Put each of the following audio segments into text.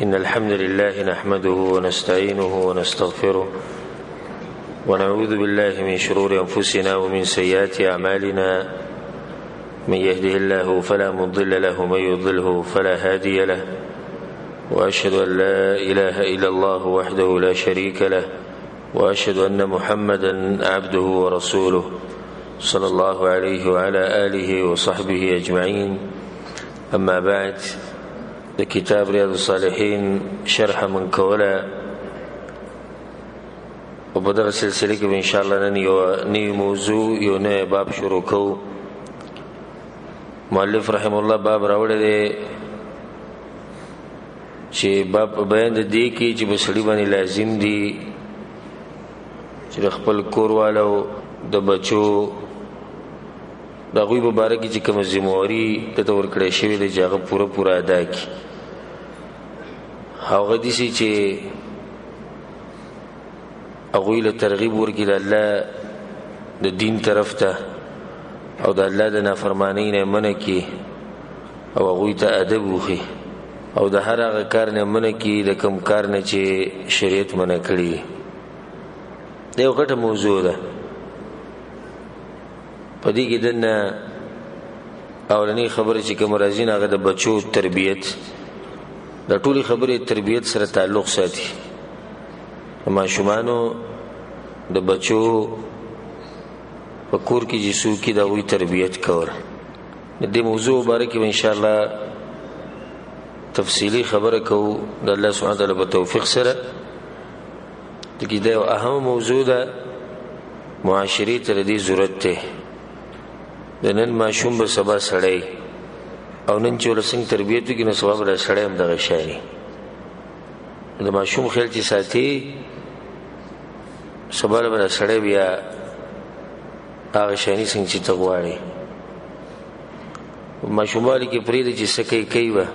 إن الحمد لله نحمده ونستعينه ونستغفره ونعوذ بالله من شرور أنفسنا ومن سيئات أعمالنا. من يهده الله فلا مضل له ومن يضلله فلا هادي له، وأشهد أن لا إله إلا الله وحده لا شريك له، وأشهد أن محمدا عبده ورسوله صلى الله عليه وعلى آله وصحبه أجمعين. أما بعد، كتاب رياض الصالحين شرح من کوله او په دغه سلسله کې ان شاء الله نن یو نوی موضوع یو نوی باب شروع کوو. مؤلف رحم الله باب راوړی دی چې باب بیان دی کې چې بسړي باندې لازم دي چې خپل کوروالو د بچو د غوی مبارک چې کوم ذمہواری ته ورکړې شوی دی چې هغه پوره ادا کړي. هغه دي چې هغوی له ترغیب ورکړي د الله د دین طرف ته او د الله د نافرمانی نه منع کړي او هغوی ته ادب وښيي او د هر هغه کار نه منع کړي د کوم کار نه چې شریعت منع کړي. دا یو غټه موضوع ده. په دې کې دنه اولنی خبره چې کوم راځي هغه د بچو تربیت، د ټولي خبرې تربیت سره تعلق ساتي. ماشومانو د بچو په کور کې چې څوک د هغوی تربیت کول، د دې موضوع باره کې ان شاء الله تفصیلی خبره کوو د الله سبحانه وتعالی په توفیق سره. دغه دا یو اهم موضوع ده، معاشري ته دې ضرورت ده. د نن ماشوم به سبا سړی او نن چې ولسنګ تربیت وکړي نو سبا به سړی هم دغه شی د ماشوم خیال چې ساتي سبا به سړی بیا هغه شی څنګه چې ته غواړې. ماشوموالي کې پرېږدي چې څه کوي به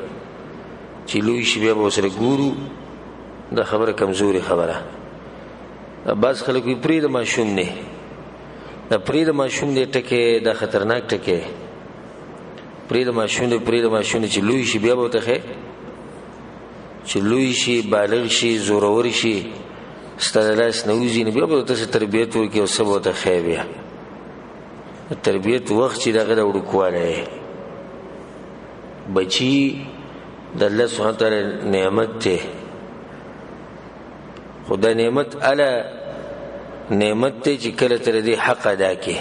چې لوی شي بیا به ورسره ګورو. دا خبره کمزوري خبره. بعض خلک وایي پرېږده ماشوم نه، دا پرېږده ماشوم دی ټکی دا خطرناک ټکی. پرېږده ماشوم دی چې لوی شي بیا به ورته ښې چې لوی شي بالغ شي زورور شي ستا د لاس نه وځي نو بیا به ورته څه تربیت وکړي او څه به ورته ښې. بیا د تربیت وخت چې د هغه د وړوکوالی بچي د الله سبحانه وتعالی نعمت دی، خو دا نعمت نعمت دی چې کله تر دې حق ادا کړي.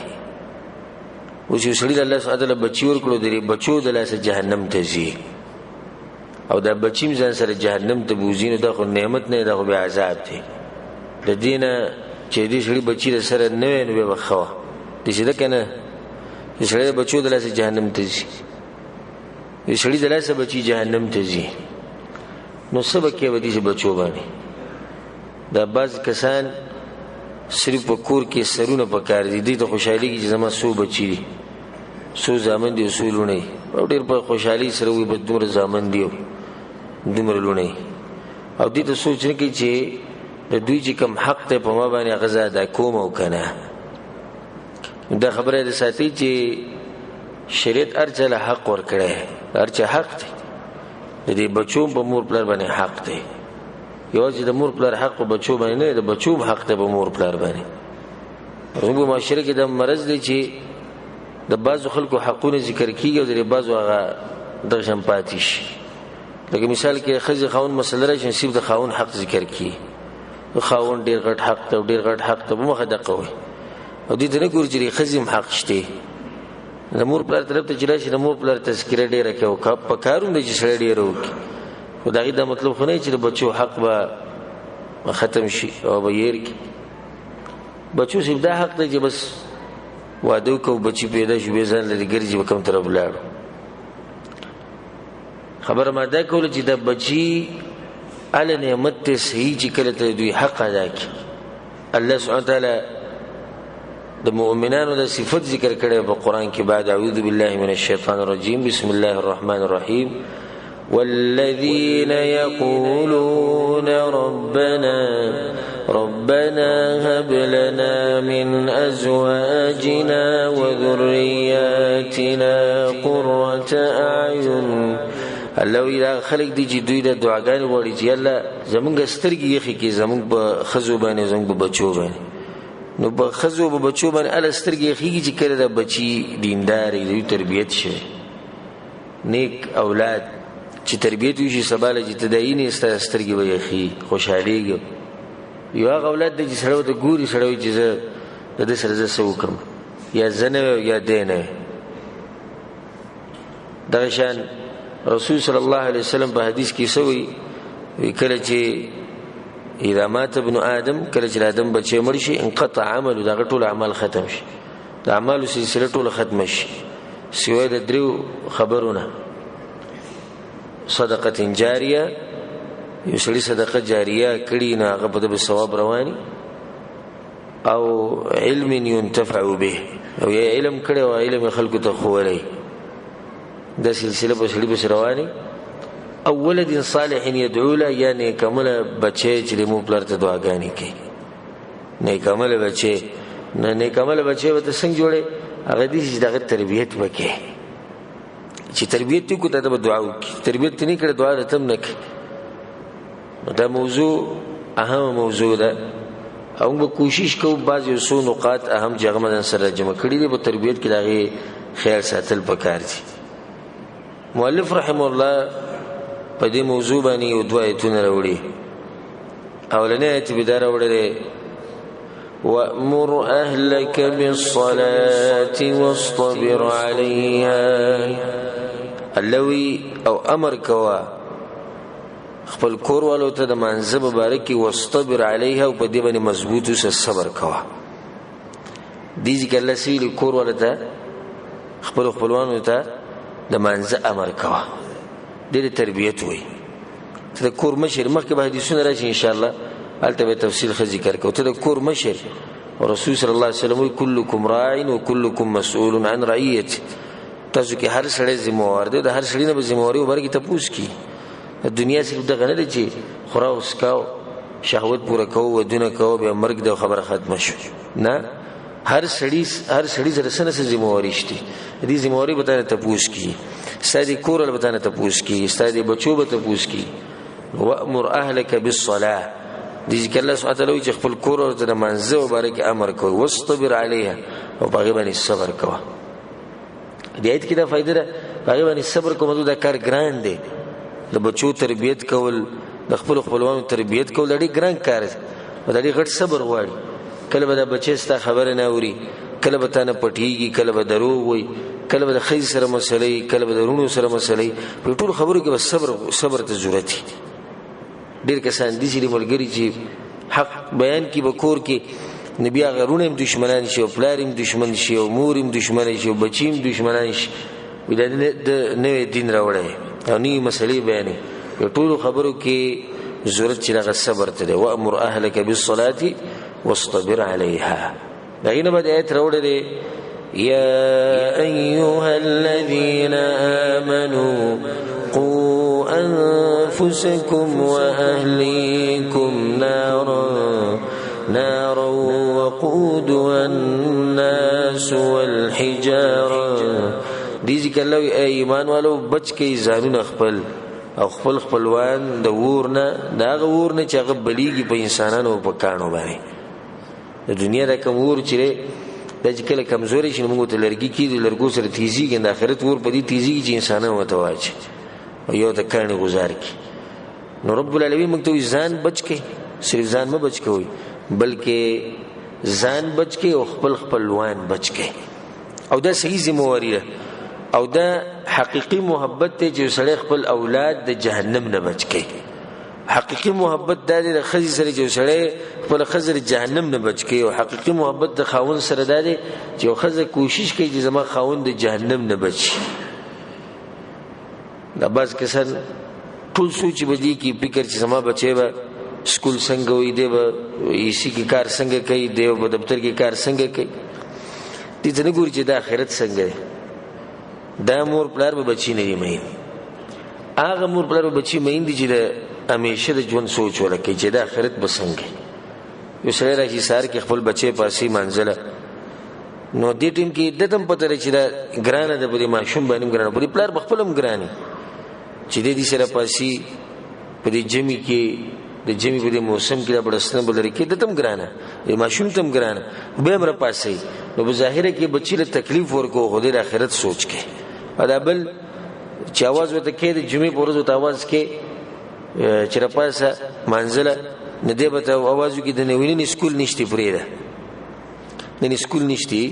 اوس یو سړي د الله سبحانه وتعالی بچي ورکړو، د بچو د لاسه جهنم ته ځي او دا بچي ځان سره جهنم ته بوځي نو دا خو نعمت نه، دا خو بیا عذاب دی. د دې نه چې دې سړي بچي د سره نه وي نو بیا به ښه وه. داسې ده که نه چې سړی د بچو د لاسه جهنم ته ځي، د سړي د لاسه بچي جهنم ته ځي نو څه به کوې به داسې بچو باندې. دا بعض کسان صرف په کور کې سرونه پکار دي، دوی ته خوشحالي چې زما څو بچي دي، څو زامن دي او څو لوڼې، او ډېر په خوشحالي سره وایي به دومره زامن دي او دومره لوڼې، او دوی ته سوچ نه کوي چې د دوی چې کوم حق دی په ما باندې هغه زه ادا کوم او که نه. دا خبره د ساتي چې شریعت هر چا له حق ورکړی، هر چا حق دی. د دې بچو په مور پلار باندې حق دی. یوازې د مور پلار حق په بچو باندې نه، د بچو حق دی په مور پلار باندې. زموږ په معاشره کې دا مرض دی چې د بعضو خلکو حقونه ذکر کېږي او د بعضو هغه دغه شان پاتې شي. لکه مثال کې ښځې خاوند مسله راشي نصیب د خاوند حق ذکر کېږي، خاوند ډېر غټ حق ته او ډېر غټ حق ته په مخه دقه وایي او دوی ته نه ګوري چې د ښځې هم حق شته. د مور پلار طرف ته چې راشي د مور پلار تذکره ډېره کوي او په کار هم دی چې سړی ډېره وکړي، خو د هغې دا مطلب خو نه چې د بچو حق به ختم شي او به هېر کړي. بچو صرف دا حق دی چې بس واده وکړو بچي پیدا شو بیا ځان لرې ګرځي به کوم طرف ولاړو. خبره ما دا کوله چې دا بچي هله نعمت دی صحیح چې کله ته دوی حق ادا کړي. الله سبحانه وتعالی د مؤمنانو د صفت ذکر کړي په قرآن کې. بعد اعوذ بالله من الشیطان الرجیم بسم الله الرحمن الرحیم والذين يقولون ربنا هب لنا من أزواجنا وذرياتنا قرة أعين الله وی دا خلق دی چې دوی د دعاګانې غواړي چې الله زمونږ سترګې یخې کې زمونږ په ښځو باندې زمونږ په بچو باندې نو په ښځو په بچو باندې الله سترګې یخېږي چې کله د بچي دیندار دوی تربیت شي نیک اولاد چې تربیت وشي سبا له چې تدایي نه ستا سترګې به یخي خوشحالېږي یو هغه اولاد دی چې سړی ورته ګوري سړی وایي چې زه د ده سره زه څه وکړم یا زه نه یا دی نه دغه شان رسول صلی الله علیه وسلم په حدیث کې څه وایي کله چې اذا مات ابن آدم کله چې آدم بچی مړ شي انقطع عمله دغه ټول اعمال ختم شي د اعمالو سلسله ټول ختم شي سوای د دریو خبرونه صدقه جاریه یو سړي صدقه جاریه کړي نه هغه په دې ثواب رواني او علم ينتفع به او یا علم کړي او علم خلکو ته خوړي دا سلسله په سړي په رواني او ولد صالح يدعو له یعنی کمل بچي چې مو پلار ته دعاګانې کوي نه کمل بچي نه کمل بچي وته څنګه جوړي هغه دې چې دغه تربيت وکړي چې تربيت کو ته د دعا وکړي تربيت نه کړي دعا ته نه کوي دا موضوع اهم موضوع ده او موږ کوشش کوو بعض یو څو نقاط اهم جګمن سره جمع کړي دي په تربيت کې دغه خیال ساتل پکار دي مؤلف رحم الله په دې موضوع باندې یو دوه ایتونه راوړي اولنې ایت بدار وړي وأمر أهلك بالصلاة واصطبر عليها اللوي او امر کوا خپل کور والو ته د منځ مبارکي واصطبر عليها او په دې باندې مضبوط اوسه صبر کوا دې ځکه الله سوي کور والو ته خپلوانو ته د منځ امر کوا د تربیت وي ته د کور مشر مخکې به حدیثونه راشي ان شاء الله البته به تفصیل خ ذکر کوو ته د کور مشر او رسول صلی الله علیه وسلم کلکم راع وکلکم مسؤول عن رعیته تاسو کې هر سړی ذمہوار دی د هر سړی نه به ذمہواری ورګي تاسو کی دنیا صرف دغه نه دی چې خورا وسکاو شهوت پوره کوو ودونه کوو به مرګ د خبره ختم شو نه هر سړی سره سره ذمہواری شته دې ذمہواری به تاسو کی ستاسو کور له بتانه تاسو کی ستاسو بچو به تاسو کی وامر اهلك بالصلاه دې چې الله سبحانه وتعالى چې خپل کور او د منځو مبارک امر کوي واصطبر عليها او هغه باندې صبر کوه دې ایت کې دا فائدہ ده هغه باندې صبر کوم دا کار ګران دی د بچو تربيت کول د خپل خپلوانو تربيت کول ډېر ګران کار دی او ډېر غټ صبر غواړي کله به د بچي ست خبره نه اوري کله به تانه پټيږي کله به دروغ وي کله به د خیز سره مسلې کله به د رونو سره مسلې په ټول خبرو کې صبر ته ضرورت دی ډېر کسان دي چې ملګری چې حق بیان کی بکور کې نبی هغه رونه هم دشمنان شي او پلاریم دشمن شي او موریم دشمن شي او بچیم دشمنان شي ودا د نوې دین راوړی او نی مسلې بیانې په ټول خبرو کې ضرورت چې هغه صبر ته دی وامر اهلك بالصلاه واصطبر عليها دغه بعد ایت راوړی یا ایها الذين امنوا قوا انفسكم واهليكم نارا وقودها الناس والحجاره دې ځکه الله ایمان والو بچ کې ځانونه خپل او خپلوان د ورنه دا ورنه چې هغه بلیږي په انسانانو په کانو باندې د دنیا د کوم ور چې د کله کمزوري شي موږ ته لرګي کې د لرګو سره تیزی کې د آخرت ور په دې تیزی چې انسانانو وته واچي او یو د کاني گزار کی نو رب العالمین موږ ته ځان بچ کې صرف ځان ما بچ کوي بلکې ځان بچ کې او خپلوان بچ کې او دا صحیح ذمہواری ده او دا حقیقی محبت ته چې سړی خپل اولاد د جهنم نه بچ کې حقیقی محبت د خزي سره چې سړی خپل خزر جهنم نه بچ کې او حقیقی محبت د خاوند سره ده چې خزه کوشش کوي چې زما خاوند د جهنم نه بچ دا بس کسان ټول سوچ بدی کی فکر چې زما بچي به سکول څنګه وي دی به ایسی کی کار څنګه کوي دی په دفتر کې کار څنګه کوي دې څنګه ګوري چې د آخرت څنګه دا مور پلار به بچی نه یې مین هغه مور پلار به بچی مین دي چې د همیشه د ژوند سوچ ولکې چې د آخرت به څنګه یو سړی راځي سار کې خپل بچي پاسي منځله نو دې ټیم کې د تم پته لري چې دا ګرانه د بری ماشوم باندې ګرانه بری پلار بخپلم ګرانی چې دې سره پاسي په دې جمی کې د جمی په دې موسم کې د بڑستنه بلری کې د تم ګرانه د ماشوم تم ګرانه به امر پاسي نو بظاهره کې بچی له تکلیف ورکو خو د آخرت سوچ کې ادا بل چې आवाज وته کې د جمی په ورځ ته आवाज کې چې را پاسه منزله نه دی به आवाज کې د نوینې سکول نشتی پرې ده نه سکول نشتی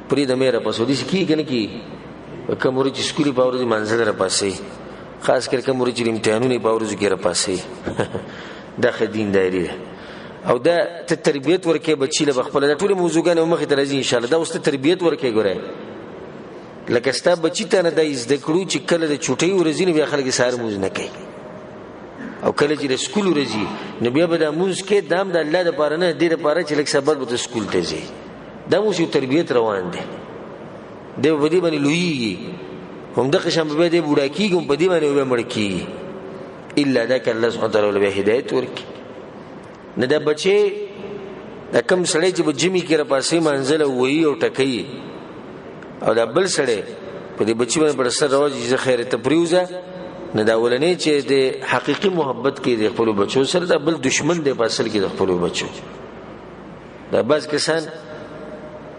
پرې د مېره پاسو دي کې کنه کې کوموري چې سکولي په ورځ منزله را پاسي خاص کر کوموري چې امتحانونه په ورځ کې را پاسي دا خدین دایری او دا ته تربیت ورکې بچی له خپل د ټول موضوعګانو مخې ته راځي ان شاء الله دا اوس ته تربیت ورکې ګورای لکه ستا بچی ته نه د زده کړو چې کله د چوټي ورځې نه بیا خلک سار موز نه کوي او کله چې د سکول ورځي نو بیا به د موز کې دام د الله د پاره نه ډیره پاره چې لکه سبب د سکول ته ځي دا مو یو تربیت روان دي د ودی باندې لوی هم دغه شم به د بوډا کیږم په دی باندې به مړ کی الا ذاك الله سبحانه وتعالى به هدایت ورکی نه دا بچي دا کم سړی چې بجمی کې را پاسې منزله وای او ټکې او دا بل سړی په دې بچی باندې پر سر راوځي چې خیر ته پریوزه نه دا ولنې چې د حقيقي محبت کې د خپل بچو سره دا بل دشمن دی په اصل کې د خپل بچو دا بعض کسان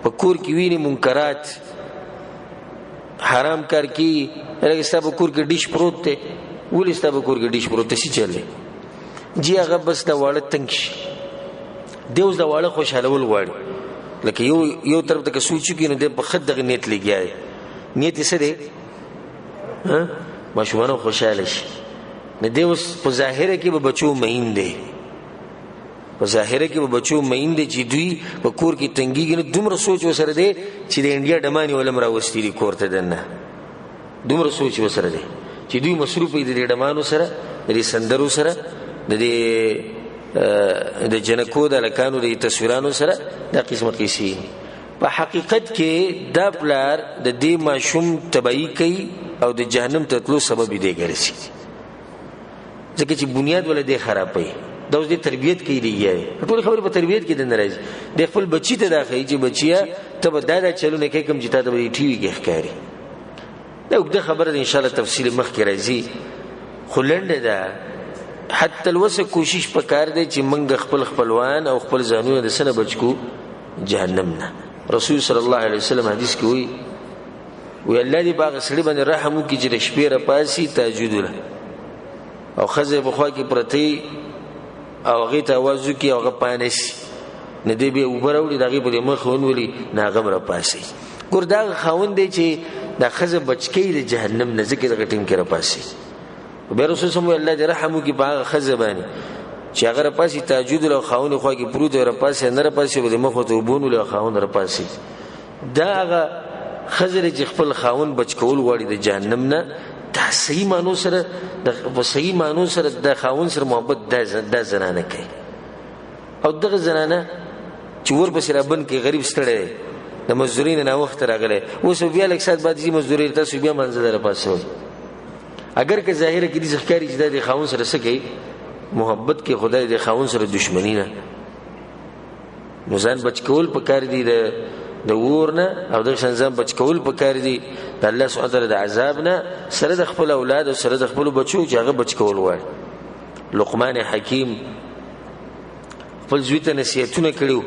په کور کې ویني منکرات حرام کار کی لکه ستاسو کور کې ډیش پروت دی ولې ستاسو کور کې ډیش پروت شي چلے جی هغه بس دا واړه تنګ شي دیوس دا واړه خوشاله ول غواړي لکه یو طرف ته سوچ کې نو د په خد دغه نیت لګیای نیت یې څه دی ها ماشومان خوشاله شي نه دیوس په ظاهره کې به بچو مهین دی په ظاهره کې به بچو مهین دی چې دوی په کور کې تنګیږي نو دومره سوچ وسره دی چې د انډیا ډمانی ولم راوستي دی کور ته دنه دومره سوچ وسره دی چې دوی مصروف دي د ډمانو سره د سندرو سره د جنکو د لکانو د تصویرانو سره د قسمه قیسی په حقیقت کې دا بلار د دې ماشوم تبعی کوي او د جهنم ته تلو سبب دی ګرځي ځکه چې بنیاد ولې خرابوي دا اوس د تربیت کې دیږي ټول خبره په تربیت کې د ناراضي د خپل بچی ته داخلي چې بچیا ته به دا چلونه کې کوم چې تا ته به ټي وي کې ښکاری دا وګړه خبره ان شاء الله تفصیل مخ کې راځي خلنده ده حتی الوسه کوشش وکړ دې چې موږ خپل خپلوان او خپل ځانونه د سنه بچو جهنم نه رسول صلی الله علیه وسلم حدیث کې وی الله دې باغ سړي باندې رحم وکړي چې شپې را پاسي تهجد له او خزه په خوا کې پرتی او هغه ته आवाज وکي او هغه پانش نه دی به وبروړي دغه په مخ ونولي ناغم را پاسي ګور دا خاوند دی چې دا خزه بچکی د جهنم نه ذکر غټیم کې را پاسي به رسول الله الله دې رحم وکي باغ خزه باندې چې هغه را پاسي تهجد له خاوند خو کې پروت را پاسي نه را پاسي به مخ ته وبونول خاوند را پاسي دا هغه خزر چې خپل خاوند بچکول غواړي د جهنم نه دا صحیح مانو سره د صحیح مانو سره د خاوند سره محبت د زنانه کوي او دغه زنانه چې ور په سره بن کې غریب ستړی د مزدورین نه وخت راغله اوس بیا لک سات بعد چې مزدوري تاسو بیا منځ در پاسو اگر که ظاهر کې دي ځخکاری چې د خاوند سره سکی محبت کې خدای د خاوند سره دښمنی نه نو ځان بچکول په کار دي د ورنه او د شنزم بچکول په کار دي د الله سبحانه وتعالى د عذاب نه سره د خپل اولاد او سره د خپل بچو چې هغه بچکول وای لقمان حکیم خپل زوی ته نصیحتونه کړو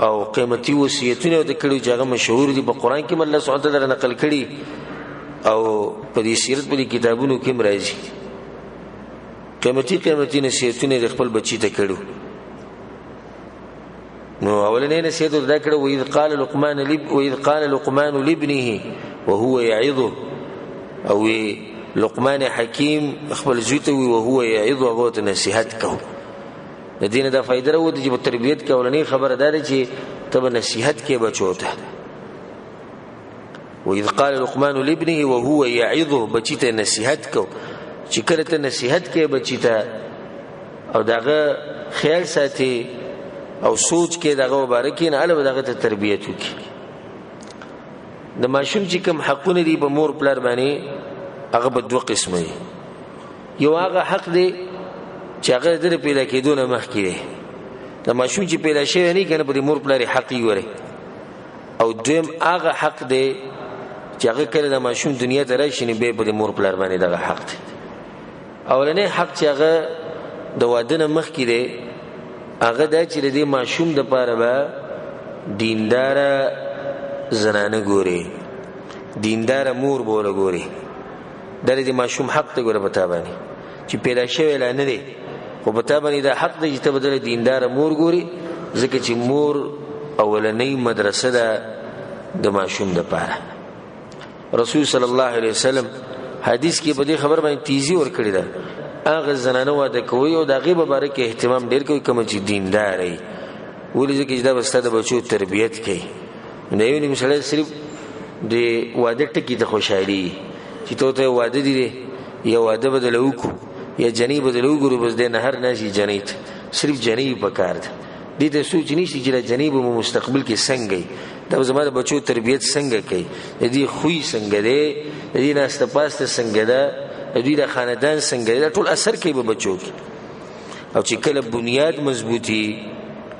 او قیمتي وصیتونه د کړو چې هغه مشهور دي په قران کې الله سبحانه وتعالى نقل کړي او په دې سیرت په کتابونو کې مرাজি قیمتي نصیحتونه د خپل بچی ته کړو نو اولنې نصیحت دا کړو وإذ قال لقمان لابنه وهو يعظه او لقمان حکیم خپل زوی ته وهو يعظه هغه ته نصیحت کو د دین دا فائدہ وروته چې په تربیت کې اولنې خبره ده چې تب نصیحت کې بچو ته وإذ قال لقمان لابنه وهو يعظه بچی ته نصیحت کو چې کله ته نصیحت کې بچی ته او داغه خیال ساتي او سوچ کې دغه مبارکین علاوه دغه ته تربیت وکي د ماشوم چې کوم حقونه دي په مور پلار باندې هغه په دوه قسمه دي یو هغه حق دی چې هغه د پیدا کېدو نه مخکې دی د ماشوم چې پیدا شوی نه کنه په مور پلار حق یې وره او دویم هغه حق دی چې هغه کله د ماشوم دنیا ته راشي نو به په مور پلار باندې دغه حق دی. اولنې حق چې هغه د واده نه مخکې دی هغه دا چې د ماشوم د پاره به دینداره زنانه ګوري، دینداره مور بوله ګوري. دا د ماشوم حق ته ګوره پتا باندې چې پیدا شوی لا نه دی، خو پتا باندې دا حق دی چې ته بدله دینداره مور ګوري، ځکه چې مور اولنۍ مدرسه ده د ماشوم د پاره. رسول صلی الله علیه وسلم حدیث کې په دې خبر باندې تیزی ور کړی ده، هغه زنانه واده کوي او د هغې په باره کې اهتمام ډېر کوي کومه چې دیندار وي. ولې ځکه چې دا به ستا د بچو تربیت کوي. د یو نیم سړی صرف د واده ټکي ته خوشحالي چې ته واده دی یا واده به دله وکړو یا جنۍ به دله وګورو، بس دی نهر ناشي جنۍ ته، صرف جنۍ په کار ده. دې ته سوچ نشي چې دا جنۍ به مو مستقبل کې څنګه وي، دا به زما د بچو تربیت څنګه کوي، د دې خوی څنګه دی، د دې ناسته پاسته څنګه ده، د دوی د خاندان څنګه دی، دا ټول اثر کوي په بچو کې. او چې کله بنیاد مضبوطي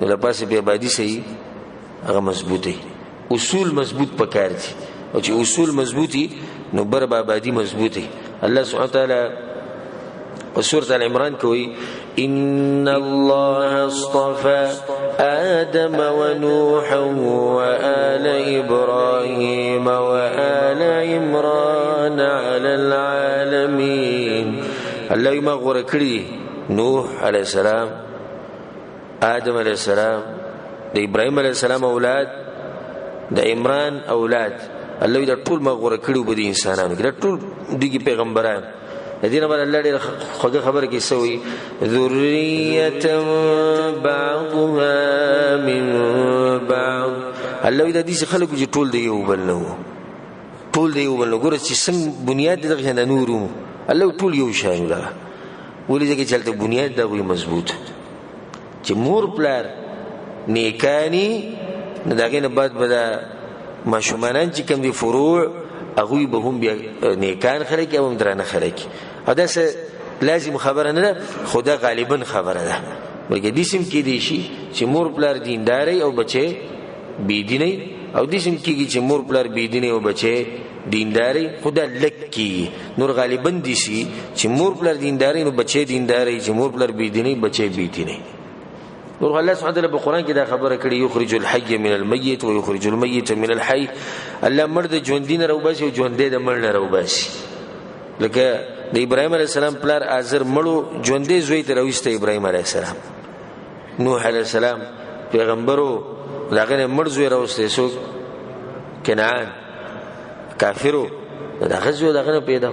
نو د پاسه بیا آبادي صحیح هغه مضبوطي، اصول مضبوط پکار دي. او چې اصول مضبوطي نو بر آبادي مضبوطي. الله سبحانه وتعالی په سورة آل عمران کوي ان الله اصطفى آدم ونوحا وآل إبراهيم وآل عمران على العالمين. الله ما غوړه کړی نوح علیہ السلام، آدم علیہ السلام، د ابراهیم علیہ السلام اولاد، د عمران اولاد، الله دا ټول ما غوړه کړی په دې انسانانو کې، دا ټول دغه پیغمبران. دینه بل الله ډېر خوږه خبره کې سوی ذریه بعضها من بعض. الله دا دې خلکو چې ټول دی یو بل نه، ټول دی یو بل نه. ګوره چې څنګه بنیاد دغه نه نورو الله ټول یو شان ده. ولې ځکه چې هلته بنیاد دغه مضبوط چې مور پلار نیکانی نه، دغه نه بعد به ماشومان چې کوم دي فروع هغوی به هم بیا نیکان خلک او هم درانه خلک. او داسې لازم خبره نه ده، خو دا غالبا خبره ده. بلکې دې سم کېدی شي چې مور پلار دینداري او بچی بېدینی، او دې سم کېږي چې مور پلار بېدینی او بچی دینداري، خو دا لږ کېږي. نور غالبا دې شي چې مور پلار دینداري نو بچی دینداري، چې مور پلار بېدینی بچی بېدینی. نور الله سبحانه وتعالی په قرآن کې دا خبره کړې یخرج الحي من الميت ويخرج الميت من الحي. الله مړ د ژوندي نه راوباسي او ژوندی د مړ نه راوباسي. لکه د ابراهیم علیه السلام پلار آزر مړو ژوندی زوی ته راوسته ابراهیم علیه السلام. نوح علیه السلام پیغمبرو د هغه نه مړ زوی راوسته، څوک؟ کنعان کافرو د هغه زوی د هغه نه پیدا.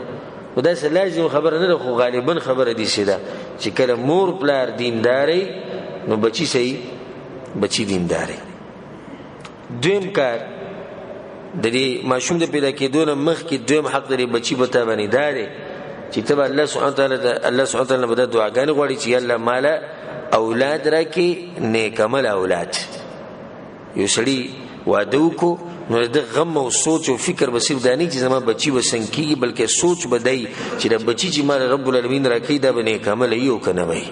خو داسې لازم خبره نه ده، خو غالبا خبره دې شي ده چې کله مور پلار دینداري نو بچی صحیح بچی دینداري. دویم کار د دې ماشوم د پیدا کېدو نه مخکې دویم حق د بچی په تا باندې دا دی چې ته به الله سبحانه وتعالی به دا دعاګانې غواړي چې الله مالا اولاد راکړي، نیک عمل اولاد. یو سړي واده وکړو نو د غم او سوچ او فکر به صرف دا نه چې زما بچی به څنګه کېږي، بلکې سوچ به دی چې د بچی چې مال رب العالمین راکړي دا به نیک عمل وي او که نه وي.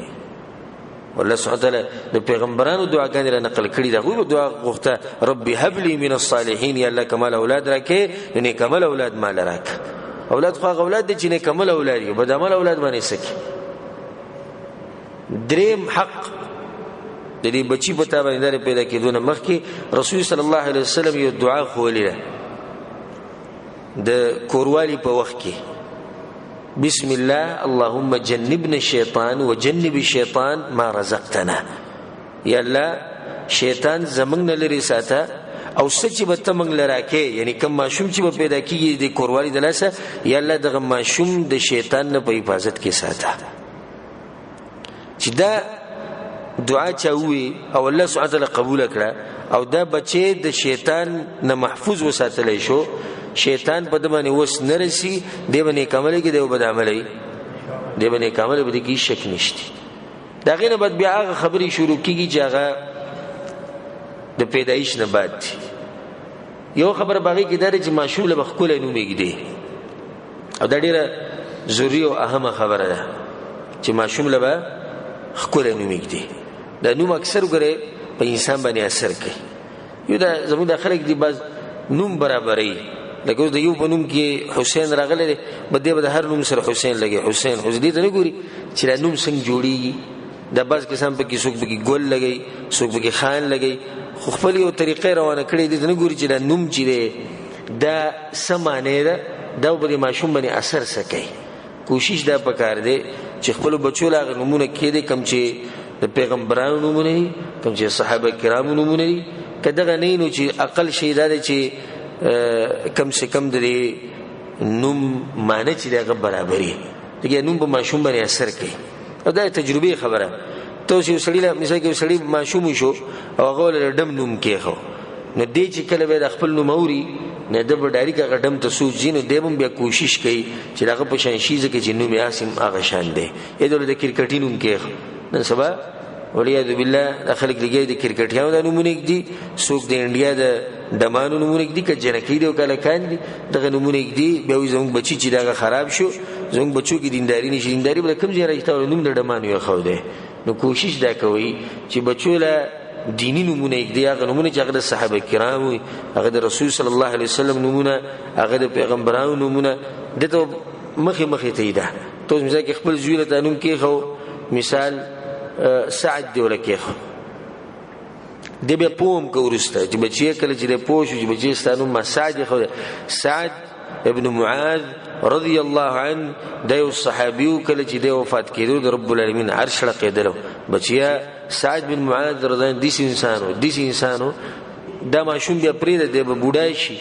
والله سبحانه وتعالی د پیغمبرانو دعاګانې را نقل کړي ده. هغوی دعا غوښته رب هب لي من الصالحین، یا الله کمال اولاد راکې، نیک عمل اولاد مال راک. اولاد خو هغه اولاد دی چې نیک عمل اولاد وي، بد عمل اولاد باندې سکی. دریم حق د دې بچی په تا باندې پیدا کېدو نه مخکې رسول صلی الله علیه وسلم یو دعا ښوولې ده د کوروالي په وخت کې. بسم الله اللهم جنبنا الشیطان وجنب الشیطان ما رزقتنا. یا الله شیطان زمنګ نه لري ساته او سچ به تمنګ لراکې، یعنی کوم ماشوم چې به پیدا کیږي د کوروالي د لاسه، یا الله دغه ماشوم د شیطان نه په حفاظت کې ساته. چې دا دعا چاوي او الله سبحانه وتعالی قبول کړه او دا بچي د شیطان نه محفوظ وساتلی شو، شیطان په دمانه وس نرسي، دی باندې کمل کې دی او بد عملي دی باندې کمل به کې شک نشته. دا غینه بعد بیا هغه خبري شروع کیږي چې هغه د پیدایش نه بعد یو خبر باغی کې دار چې ماشوم له بخکول نوم یګدي، او دا ډیره ضروری او اهمه خبره ده چې ماشوم له بخکول نوم یګدي. دا نوم اکثر ګره په انسان باندې اثر کوي. یو دا زموږ د خلک دی باز نوم برابرې، لکه اوس د یو په نوم کې حسین راغلی دی بدې به د هر نوم سره حسین لګي حسین خو دې ته نه ګوري چې دا نوم څنګه جوړیږي دا بعض کسان پکې څوک پکې ګل لګي څوک پکې خان لګي خو خپل یو طریقې روانه کړې دي نه ګوري چې دا نوم چې دی دا څه معنی ده دا به د ماشوم باندې اثر څه کوي کوشش دا پکار دی چې خپل بچو لا نمونه کېدي کم چې د پیغمبرانو نمونه دي کم چې صحابه کرامو نمونه دي کداغه نه نو چې اقل شي دا چې کم سے کم د نوم معنی چې دا برابرۍ دغه نوم په ماشوم باندې اثر کوي او دا تجربه خبره ته چې سړی له مثال کې سړی ماشوم شو او هغه له ډم نوم کېخو نو دې چې کله به د خپل نوم اوري نه د ډایریکا غډم ته سوچینو دیوم بیا کوشش کوي چې هغه په شان شي ځکه چې نوم یاسم هغه شان دی اېدل د کرکټ نوم کې نن سبا ولیاذ بالله داخل کې د کرکټیانو د نمونه دي څوک د انډیا د دمانو نمونه دي که جنکی دی او کله کان دي دغه نمونه دي بیا زموږ بچی چې دا خراب شو زموږ بچو کې دینداری نشي دینداری بل کوم ځای راځي نوم د دمانو یې خو دی نو کوشش دا کوي چې بچو له دینی نمونه دي هغه نمونه چې هغه د صحابه کرامو هغه د رسول صلی الله علیه وسلم نمونه هغه د پیغمبرانو نمونه دته مخه ته ده ته ځکه خپل زوی له نوم کې خو مثال سعد دی ولکه دی به پوم کورسته چې بچی کله چې پوه شو چې بچی ستانو ما سعد خو سعد ابن معاذ رضی الله عنه د یو صحابي کله چې دی وفات کېدو د رب العالمین عرش لقیدلو بچیا سعد بن معاذ رضی الله عنه دیس انسانو دا ماشوم بیا پرې دی به بوډای شي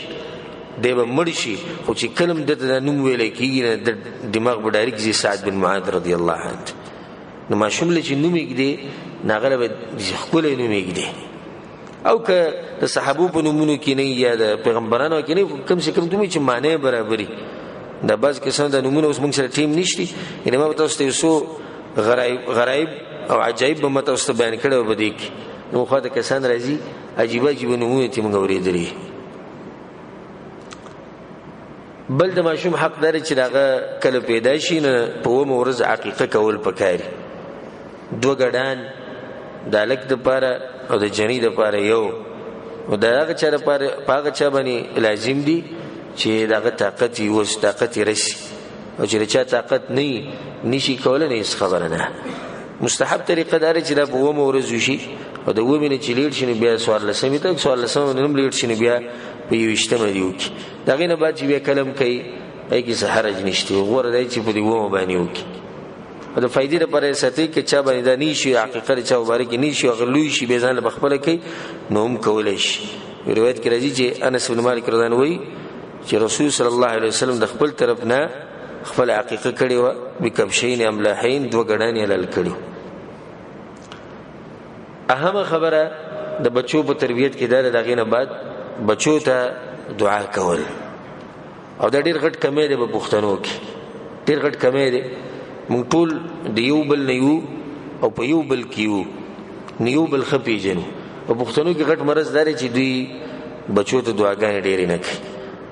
دی به مړ شي خو چې کلم د نوم ویل کېږي د دماغ به ډایرک زی سعد بن معاذ رضی الله عنه نو ماشوم له چې نوم یې دی ناغله به خپل نوم یې دی او که د صحابو په نومونو کې نه یا د پیغمبرانو کې نه کم سے کم دوی چې معنی برابرۍ د بعض کسان د نومونو اوس موږ سره ټیم نشتی یعنی ما تاسو ته یو غرایب او عجایب به تاسو ته بیان کړو بده کې نو خو دا کسان راځي عجیب نومونه ته موږ اورېدلې بل د ماشوم حق لري چې داغه کله پیدا شي نه په ورځ عقیقه کول پکاري دوه ګډان د الک د پاره او د جنې د پاره یو او داغه چا د پاره پاغه چا باندې لازم دي چې داغه طاقت یو طاقت رشي او چې چا طاقت نه نشي کولای نه خبره ده مستحب طریقه دار چې د بوم ورځ شي او د ومنه چې لیډ شنه بیا سوال لسمې ته سوال لسمې نوم لیډ شنه بیا په یو اجتماع دیو کی داغه نه بعد چې بیا کلم کوي ای کی سحرج نشته غوړه دی چې په دی ومه باندې وکي د فائدې لپاره ساتي کې چا باندې د نشي حقیقت چا مبارک نشي غلوي شي به ځان له خپل کوي نوم کولای شي روایت کې راځي چې انس بن مالک رضی الله عنه وایي چې رسول صلی الله علیه وسلم د خپل طرف نه خپل عقیقه کړي و بکبشین املاحین دوه ګډان یې لال کړي اهم خبره د بچو په تربیت کې دا دغه نه بعد بچو ته دعا کول او دا ډیر غټ کمې ده په پښتنو کې ډیر غټ کمې ده مونږ ټول د یو بل نه یو او په یو بل کې یو نیو بل خپې جن په پښتنو کې غټ مرز داري چې دوی بچو ته دعاګانې ډېرې نه کوي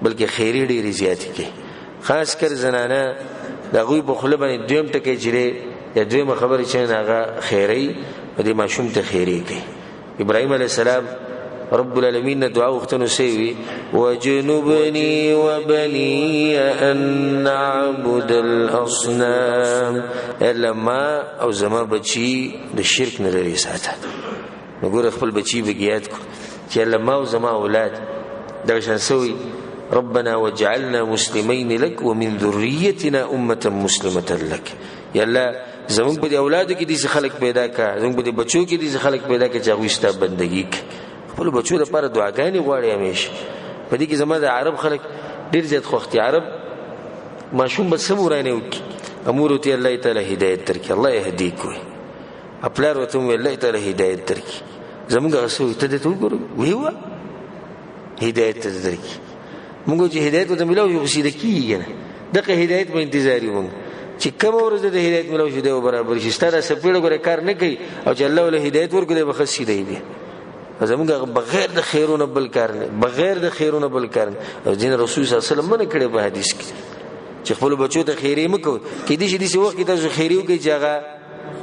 بلکې خیری ډېرې زیاتې کوي خاص کر زنانه د غوی په خله باندې دویم ټکی چیرې یا دویم خبرې چې هغه خیری د ماشوم ته خیری کوي ابراهيم عليه السلام رب العالمین دعا وختنو سیوی وجنبنی وبنی ان نعبد الاصنام الا ما او زما بچی د شرک نه لري ساته وګوره خپل بچی بګیات کو چې الا ما او زما اولاد دا شان سوی ربنا واجعلنا مسلمين لك ومن ذريتنا امه مسلمه لك یا الله زموږ په اولاد کې دي خلک پیدا کا زموږ په بچو کې دي خلک پیدا کا چې هغه ستا بندگی خپل بچو لپاره دعاګانې غواړي همیشه په دې کې زموږ د عرب خلک ډیر زیات خوختي عرب ماشوم به سم ورانه وکي امور ته الله تعالی هدایت درکړي الله يهديك وي خپل ورته الله تعالی هدایت درکړي زموږ اسو ته دې وګورو ویوا هدایت درکړي موږ چې هدایت ته ملو یو څه دکې نه دغه هدایت په انتظار یو چې کوم ورځ د هدایت ملو شي د برابر شي ستاره سپېړه ګره کار نه کوي او چې الله له هدایت ورکړي به خاصي دی زموږ بغیر د خیرونه بل کار نه بغیر د خیرونه بل کار نه او دین رسول صلی الله علیه وسلم باندې کړي په حدیث کې چې خپل بچو ته خیری مکو کې دي چې دې وخت کې تاسو خیریو کې ځای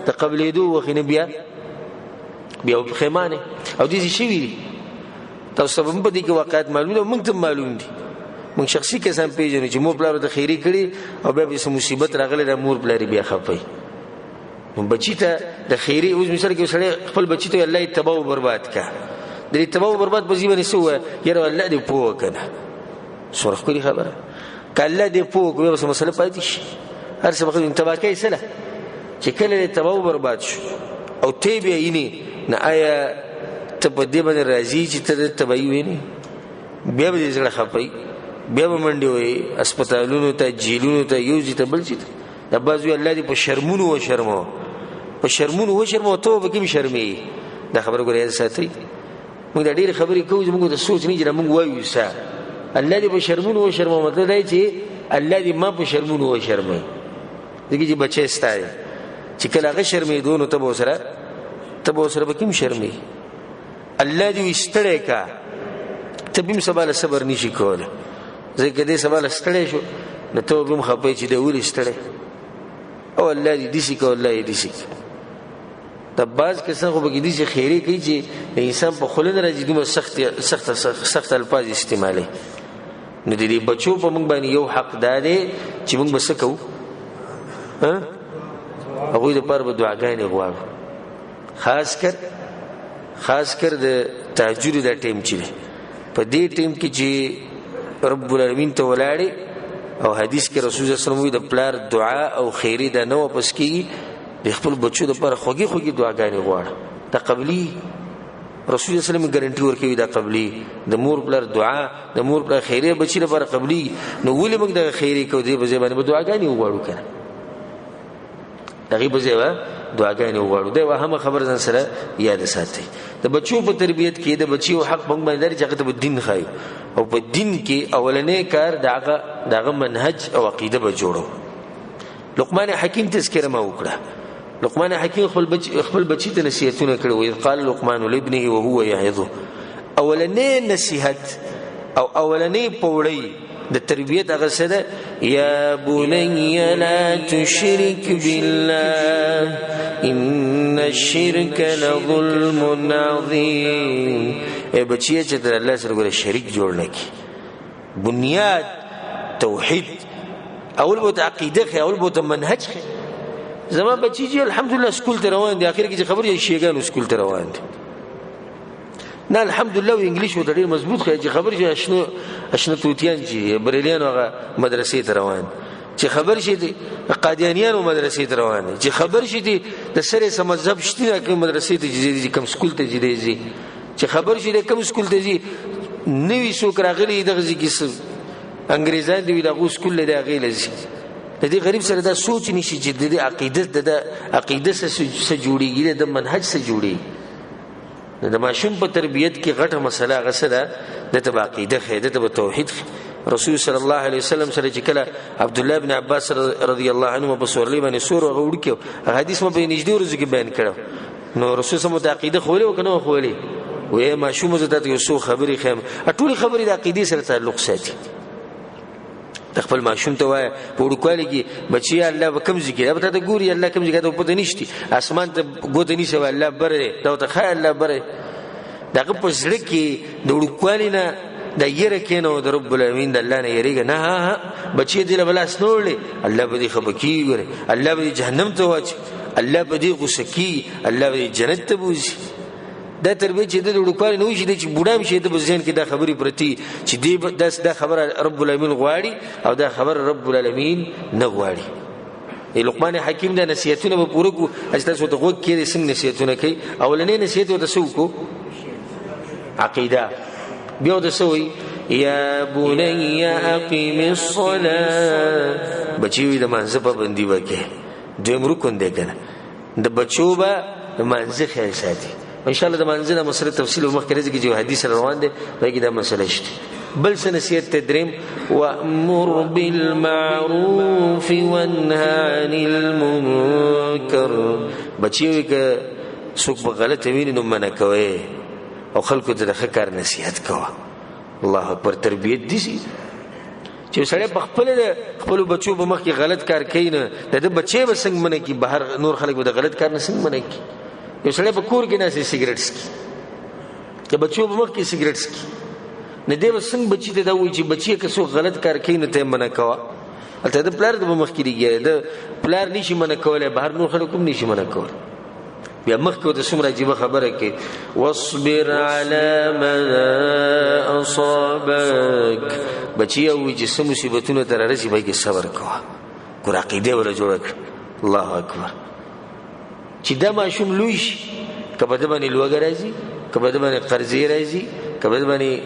تقبلېدو وخینه بیا په خیمانه او دې شي وی تاسو په دې کې واقعیت معلومه موږ ته معلوم دي موږ شخصي کسان پیژنو چې مور پلار د خیری کړي او بیا به مصیبت راغله د مور پلار بیا خپي بچی ته د خیری اوس مثال کې سړی خپل بچی ته الله تباہ او برباد کا د تباہ او برباد په ځینې سو یره الله دې پوه کنه سورخ کړي خبره کله دې پوه کوي بس مسله پاتې شي هر څه به تباہ کوي سره چې کله دې تباہ او برباد شو او تی بیا یې نه آیا ته په دې باندې راځي چې ته تباہ ویني بیا به زړه خپي بیا به منډي وي هسپتالونو ته جیلونو ته یو ځي ته بل ځي د بازو الله دې په شرمونو و شرمو په شرمونو و شرمو ته به کوم شرمي دا خبره ګورې ساتي موږ د ډېر خبرې کوو موږ د سوچ نه جره موږ وایو سا الله دې په شرمونو و شرمو مطلب دی چې الله دې ما په شرمونو و شرمي دغه چې بچي ستای چې کله هغه شرمې دونو ته به سره به کوم شرمي الله دې استړی کا ته بیم سباله صبر نشي کوله ځکه دې سباله ستړی شو نو ته بیم خپې چې دې ولې ستړی او الله دې دې کو الله دې شي تباز کسان خو به دې چې خیری کوي چې انسان په خلن راځي دومره سخت الفاظ استعمالي نو دې بچو په موږ باندې یو حق دادې چې موږ بس کوو ها هغه دې پر به دعاګانې غواړو خاص کر د تهجد د ټیم چي په دې ټیم کې چې رب العالمین ته ولاړې او حدیث کې رسول الله صلی الله علیه وسلم د پلار دعا او خیری د نو پس کې د خپل بچو د پر خوږی دعاګانې غواړي د قبلي رسول الله صلی الله علیه وسلم ګارانټي ورکوي د قبلي د مور پلار دعا د مور پلار خیری بچی لپاره قبلي نو ولې موږ د خیری کو دی په ځای باندې دعاګانې وغواړو کنه دغه په ځای دعاګانې وغواړو دا وهمه خبر ځان سره یاد ساتي د بچو په تربيت کې د بچو حق موږ باندې چې هغه ته دین خایو او په دین کې اولنې کار دغه منهج او عقیده به جوړو لقمان حکیم تذکرہ ما وکړه لقمان حکیم خپل بچی ته نصیحتونه کړو او قال لقمان لابنه وهو يعظه اولنې نصیحت او اولنې پوړی د تربيت هغه څه ده یا بني لا تشرك بالله ان الشرك لظلم عظيم اے بچی چې د الله سره ګره شریک جوړ نکي بنیاد توحید اول بو عقیده خي اول بو منهج خي زما بچی چې الحمدلله سکول ته روان دي اخر کې چې خبر یې شيګانو سکول ته روان دي نه الحمدلله انګلیش و ډېر مضبوط خي چې خبر شي اشنه توتیان چې بریلیان هغه مدرسې ته روان چې خبر شي دي قادیانیانو مدرسې ته روان دي چې خبر شي دي د سره سم مذهب شتي کوم مدرسې ته چې کوم سکول ته جدي چې خبر شي د کوم سکول ته دي نوې څوک راغلي دغه ځکه انګريزان دی دغه سکول له غیله دي د دې غریب سره دا سوچ نشي چې د عقیده سره جوړیږي د منهج سره جوړیږي د ماشوم په تربيت کې غټه مسله غسره د عقیده خیده د توحید رسول صلی الله علیه وسلم سره چې کله عبد الله ابن عباس رضی الله عنه په سورلی باندې سور وړ کې حدیث مې په نږدې ورځو کې بیان کړو نو رسول صلی الله علیه وسلم د عقیده خولې او کنه خولې وې ماشوم زته یو څو خبرې خیم ټول خبرې د عقیده سره تعلق ساتي خپل ماشوم ته وای په وړوکوالي کې بچي الله وکم ذکر ابته ته ګوري الله کوم ذکر ته پته نشتی اسمان ته ګوت نشي الله بره دا ته خیر الله بره دغه په زړه کې د وړوکوالي نه د یره کینو د رب العالمین د الله نه یریږي نه بچي دې له بلاس نوړي الله به دې خبکی ګره الله به جهنم ته واچ الله به دې غوسه کی الله به جنت ته بوزي دا تربیه چې د وړوکوالي نو شي چې بوډام شي د ځین کې دا خبري پرتی چې دې دا خبره رب العالمین غواړي او دا خبره رب العالمین نه غواړي لقمان حکیم دا نصیحتونه به پوره کو اجتاسو ته غوږ کې څنګه نصیحتونه کوي اولنې نصیحت ته سوکو عقیده بیا د سوی یا بني اقیم الصلاه بچي د منځ په باندې وکه دیم رکن دی کنه د بچو به منځ خیال ساتي ان شاء الله د منځ مسله تفصیل مخکې راځي چې حدیث روان دی وایي دا مسله شته بل سنسیت تدریم وامر بالمعروف وانهى عن المنکر بچي که څوک په غلط ویني نو منع کوي او خلکو ته د ښه کار نصیحت کوي الله اکبر تربیت دي چې سړی په خپل بچو په مخ کې غلط کار کوي نه د بچي به څنګه منع کی بهر نور خلک به د غلط کار نه څنګه منع کی یو سړی په کور کې نه سي سیګریټ سکي چې بچو په مخ کې سیګریټ سکي نه دی به څنګه بچي ته دا وایي چې بچي که څوک غلط کار کوي نو ته یې منع کوه. هلته د پلار ته به مخکې لګي، د پلار نشي منع کولی، بهر نور خلک هم نشي منع کولی. بیا مخکې ورته څومره عجیبه خبره کوي، واصبر علی ما اصابک. بچي وایي چې څه مصیبتونه ته رارسي به کې صبر کوه. ګوره عقیده وله جوړه کړه. الله اکبر. چې دا ماشوم لوی شي، که په ده باندې لوږه راځي، که په ده باندې قرضې راځي، که په ده باندې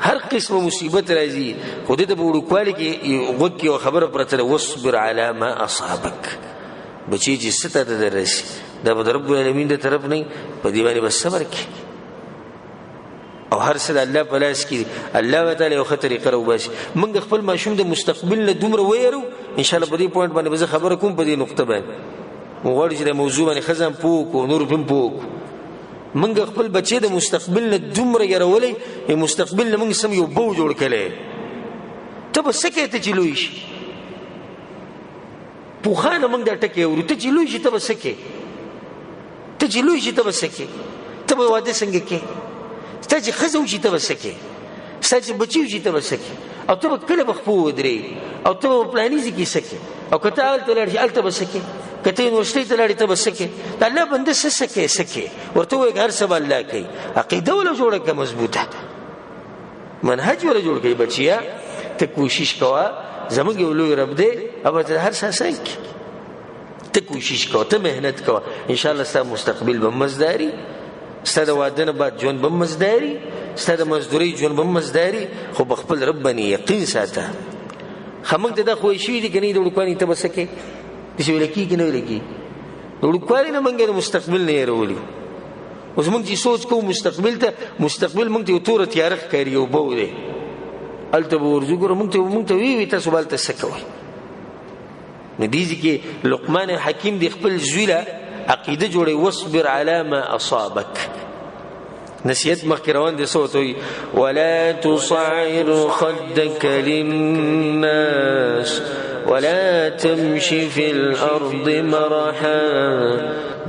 هر قسمه مصیبت راځي، خو ده ته په وړوکوالي کې غوږ کې یوه خبره پرته ده، واصبر علی ما اصابک. بچی چې څه ته در رسي دا به د رب العالمین د طرف نه، په دې باندې به صبر کړي او هر څه د الله په لاس کې. الله به تعالی یو ښه طریقه راوباسي. موږ خپل ماشوم د مستقبل نه دومره ویرو، انشاءالله په دې پوینټ باندې به زه خبره کوم، په دې نقطه باندې موږ غواړو چې د موضوع باندې ښه ځان پوه کړو، نور هم پوه کړو. موږ خپل بچی د مستقبل نه دومره یرولی، مستقبل نه موږ سم یو بو جوړ کړی. ته به څه کوې ته چې لوی شي؟ پوخانه موږ دا ټکې اورو، ته چې لوی شي ته به څه کوې؟ ته چې لوی شي ته به څه کوې؟ ته به واده څنګه کوې؟ ستا چې ښځه وشي ته به څه کوې؟ ستا چې بچي وشي ته به څه کوې؟ او ته به کله به خپو ودرې، او ته به پلاني ځای کې څه کوې؟ او که ته هلته لاړ شي هلته به څه کوې؟ که ته یونیورسټۍ ته لاړې ته به څه کوې؟ د الله بنده څه کوې څه کوې؟ ورته ووایه هر څه به الله کوي. عقیده وله جوړه کړه مضبوطه، منهج وله جوړ کړئ. بچیه ته کوشش کوه، زموږ یو لوی رب دی او به ته هر څه آسان کړي. ته کوشش کوه، ته محنت کوه، انشاءالله ستا مستقبل به مزداري، ستا د واده نه بعد ژوند به مزداري، ستا د مزدورۍ ژوند به مزداري. خو په خپل رب باندې یقین ساته. ښه موږ ته دا خوی شوي دي که نه د وړوکوالي ته به څه کوې؟ داسې ویله کېږي که نه ویله کېږي؟ د وړوکوالي نه موږ د مستقبل نه یېرولي. اوس موږ چې سوچ کوو مستقبل ته، مستقبل موږ ته یو توره تیاره ښکاري، یو بو دی، هلته به ورځو. ګوره موږ ته ویوي تاسو به هلته څه کوئ. نو دې ځای کې لقمان حکیم د خپل زوی له عقیده جوړوي، واصبر علی ما اصابک. نصیحت مخکې روان دی، څه ورته وایي؟ ولا تصعر خدک للناس ولا تمشي في الارض مرحا.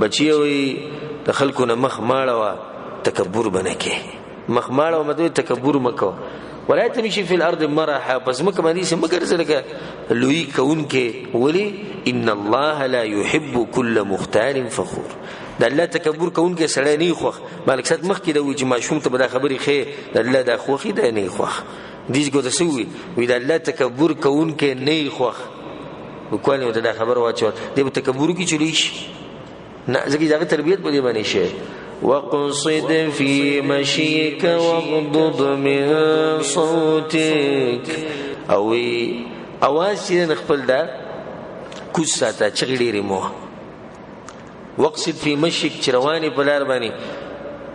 بچی وایي د خلکو نه مخ ماړوه، تکبر به نه کوې. مخ ماړوه مطلب تکبر مه کوه. ولا تمشي في الارض مرحا، پس مکه باندې سم ګرځه لکه لوی کوونکې. ولې؟ ان الله لا يحب كل مختال فخور. د الله تکبر کوونکې سړی نه خوښ. مالک صاحب مخکې دا وایي چې ماشوم ته به دا خبرې ښې، د الله دا خوښي دا نه خوښ. دې ګوته څه وایي د الله تکبر کوونکې نه خوښ. وکوالي ورته دا خبره واچول، دی به تکبر وکړي چې لوی شي؟ نه، ځکه د هغه تربیت په دې باندې شي. وقصد في مشيك واغضض من صوتك. او اواز چې خپل دا کوڅ ساته، چغې ډېرې مه. وقصد في مشيك چې روانې په لار باندې،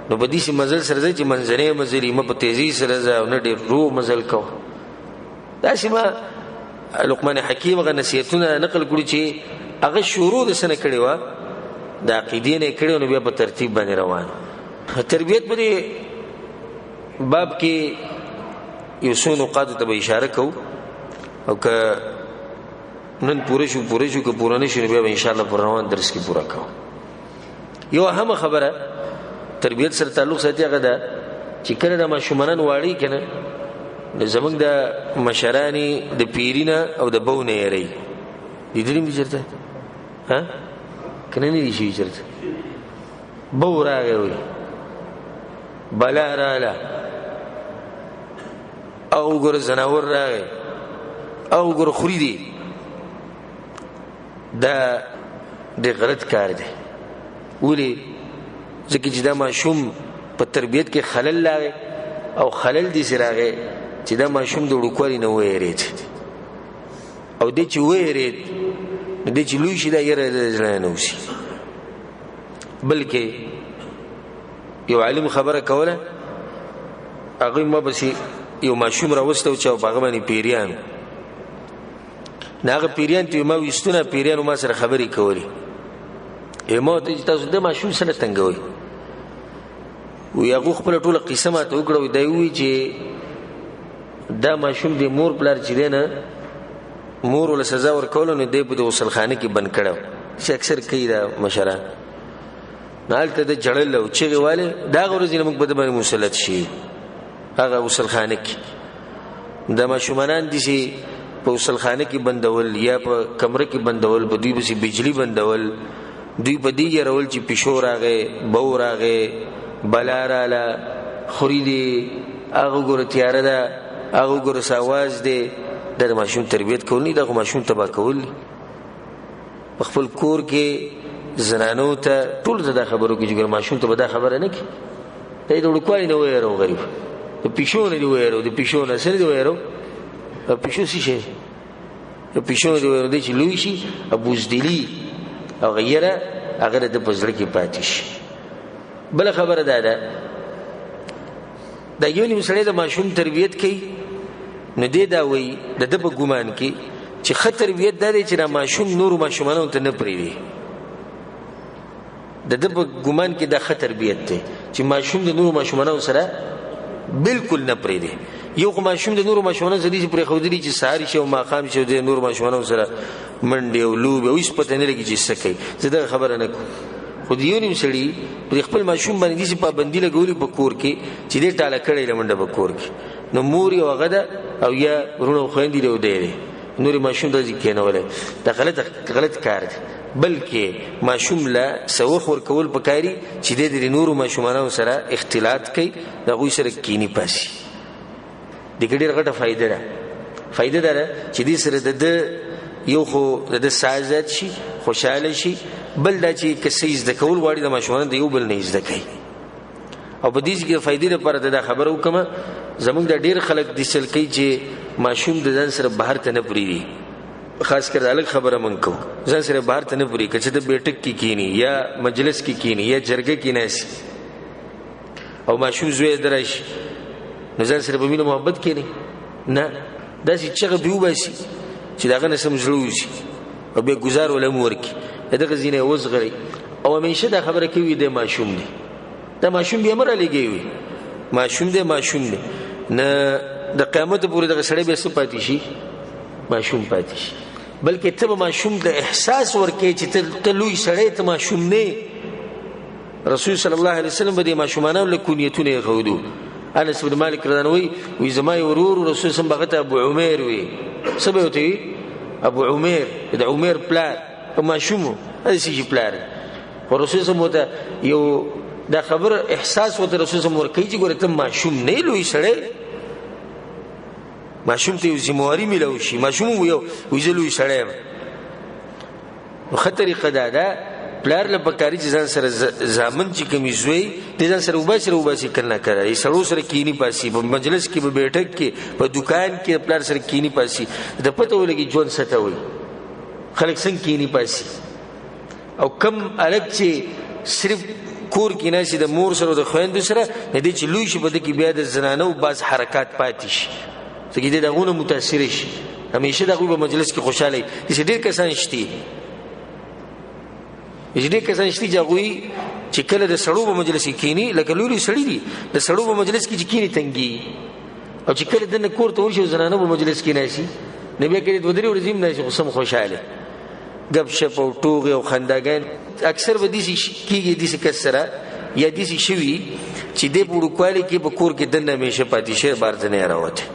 نو په داسې مزل سره ځه چې منځنی مزل مه په تیزي سره ځه او نه ډېر رو مزل کوه. داسې ما لقمان حکیم هغه نصیحتونه نقل کړي چې هغه شروع د څه نه کړې وه، د عقیدې نه یې کړې، نو بیا په ترتیب باندې روان. تربیت په دې باب کې یو څو نقاطو ته به اشاره کوو، او که نن پوره شو که پوره نه شو نو بیا به انشاءالله پر روان درس کې پوره کوو. یو اهمه خبره تربیت سره تعلق ساتي، هغه ده چې کله د ماشومانان واړی که نه، نو زموږ د مشرانې د پیرینه او د بو نه یری. لیدلي مې چېرته که نه دي شوي چېرته؟ بو راغی وایي بلا راله، او ګوره زناور راغی، او ګوره خوري دی. دا د غلط کار دی. ولې؟ ځکه چې دا ماشوم په تربیت کې خلل راغی، او خلل داسې راغی چې دا ماشوم د وړوکوالي نه ویرېد، او دی چې ویرېد نو دی چې لوی شي دا یره د زړه نه وشي. بلکې یو عالم خبره کوله، هغوی ما بسې یو ماشوم راوسته و چې په هغه باندې پیریان، نو هغه پیریان ته ما ویستونه، پیریانو ما سره خبرې کولې. ما ورته چې تاسو د ماشوم سره تنګوئ؟ وی هغو خپله ټوله قصه ماته وکړه. دا یې ووایي چې دا ماشوم د مور پلار چې دی نه، مور وله سزا ورکوله، نو دی په د غسلخانه کې بند کړی چې اکثر کوي دا مشران. نو هلته د جړل او چغې والې، د هغه ورځې نه موږ په ده باندې مسلط شي. هغه غسلخانه کې د ماشومان دي چې په غسلخانه کې بندول یا په کمره کې بندول، په دوی بسې بجلی بندول، دوی په دې یارول چې پیشو راغې، بو راغې، بلا راله، خوري دي، هغه ګوره تیاره ده، هغه ګوره ساواز دی. دا د ماشوم تربیت کول نه، دا ماشوم تباه کول. په خپل کور کې زنانو ته ټول دا خبرو کې چې ماشوم ته به دا خبره نه کوي. دا د وړوکوالي نه ویرو، غریب د پیشو نه دی ویرو، د پیشو نه سره دی ویرو. پیشو څه شي؟ د پیشو نه دی ویرو دی چې لوی شي او بوزدلي او غیره هغه د په زړه کې پاتې شي. بله خبره دا ده، دا یو نیم سړی د ماشوم تربیت کوي، نو دی دا وایي د ده په ګمان کې چې ښه تربیت دا دی چې دا ماشوم نورو ماشومانو ته نه پرېږدي. د ده په ګمان کې دا ښه تربیت دی چې ماشوم د نورو ماشومانو سره بالکل نه پرېږدي. یو خو ماشوم د نورو ماشومانو سره داسې پرېښودلي چې سهار شي او ماښام شي او د نورو ماشومانو سره منډې او لوبې او هېڅ پته نه لګي چې څه کوي. زه دغه خبره نه کوم. خو د یو نیم سړي پر خپل ماشوم باندې داسې پابندي لګولي په کور کې چې دی ټاله کړی له منډه په کور کې، نو مور یې هغه ده او یا وروڼه او خویندې دی او دی دی، نورې ماشوم داسې کېنولی. دا غلط کار دی. بلکې ماشوم له څه وخت ورکول پکاري چې دی د نورو ماشومانو سره اختلاط کوي، د هغوی سره کیني پاسي. دې کې ډېره غټه فایده ده. فایده دا ده چې دې سره د ده یو خو د ده ساز زیات شي، خوشحاله شي، بل دا چې که څه زده کول غواړي د ماشومانو د یو بل نه زده کوي. او په دې کې د فایدې لپاره دا خبره وکړم، زمونږ دا ډېر خلک داسې کوي چې ماشوم د ځان سره بهر ته نه پرېږدي. خاص کر الګ خبره مونږ کوو، ځان سره بهر ته نه پرېږدي. که چې د بیټک کې کینی یا مجلس کې کینی یا جرګه کې ناسي او ماشوم زوی د راشي، نو ځان سره په مینه محبت کینی نه، داسې چغه به وباسي چې د هغه نه سم زړه وځي او بیا ګزار وله هم ورکړي، د دغه ځینې وزغړي. او همیشه دا خبره کوي دی ماشوم دی، دا ماشوم بیا مه رالیږئ وي، ماشوم دی ماشوم دی. نه د قیامت پورې دغه سړی بیا څه پاتې شي؟ ماشوم پاتې شي. بلکې ته به ماشوم د احساس ورکړې چې ته لوی سړی، ته ماشوم نه. رسول صلی الله علیه وسلم به د ماشومانو له کونیتونه یې ښودو. انس بن مالک رضی الله عنه وی زما یو ورور رسول صلی الله علیه وسلم ابو عمیر وی، څه به ورته وي؟ ابو عمیر، د عمیر پلار په ماشومو هسې شي پلار. خو رسول صلی الله علیه وسلم یو دا خبر احساس ورته رسول صلی الله علیه وسلم ورکوي چې ګوره ته ماشوم نه، لوی سړی، ماشوم ته یو ذمهواري میلاو شي. ماشوم یو زه لوی سړی یم. نو ښه طریقه دا ده پلار له پکاري چې ځان سره زامن چې کومې زوی د ځان سره وباسي کنه کوي، سړو سره کینی پاسي، په مجلس کې، په بیټک کې، په دکان کې پلار سره کینی پاسي، د پته ولګي ژوند څه ته وایي، خلک څنګه کینی پاسي. او کم الګ چې صرف کور کې ناسي د مور سره د خویندو سره، نه دی چې لوی شي په دې کې بیا د زنانو بعض حرکات پاتې شي، ځکه دې دغونه متاثر شي. همیشه دغه په مجلس کې خوشاله وي. داسې ډېر کسان شته چې هغوی چې کله د سړو په مجلس کې کینی، لکه لوی سړي دي، د سړو په مجلس کې چې کینی تنګي، او چې کله دنه کور ته ورشي او زنانو په مجلس کې ناسي، نو بیا کې دوه درې ورځې هم ناسي، خو سم خوشاله ګپ شپ او ټوغې او خنداګان. اکثر به داسې کېږي داسې کس سره یا داسې شوي چې دی په وړوکوالي کې په کور کې دننه همیشه پاتې شوی، بار ته نه راوتی.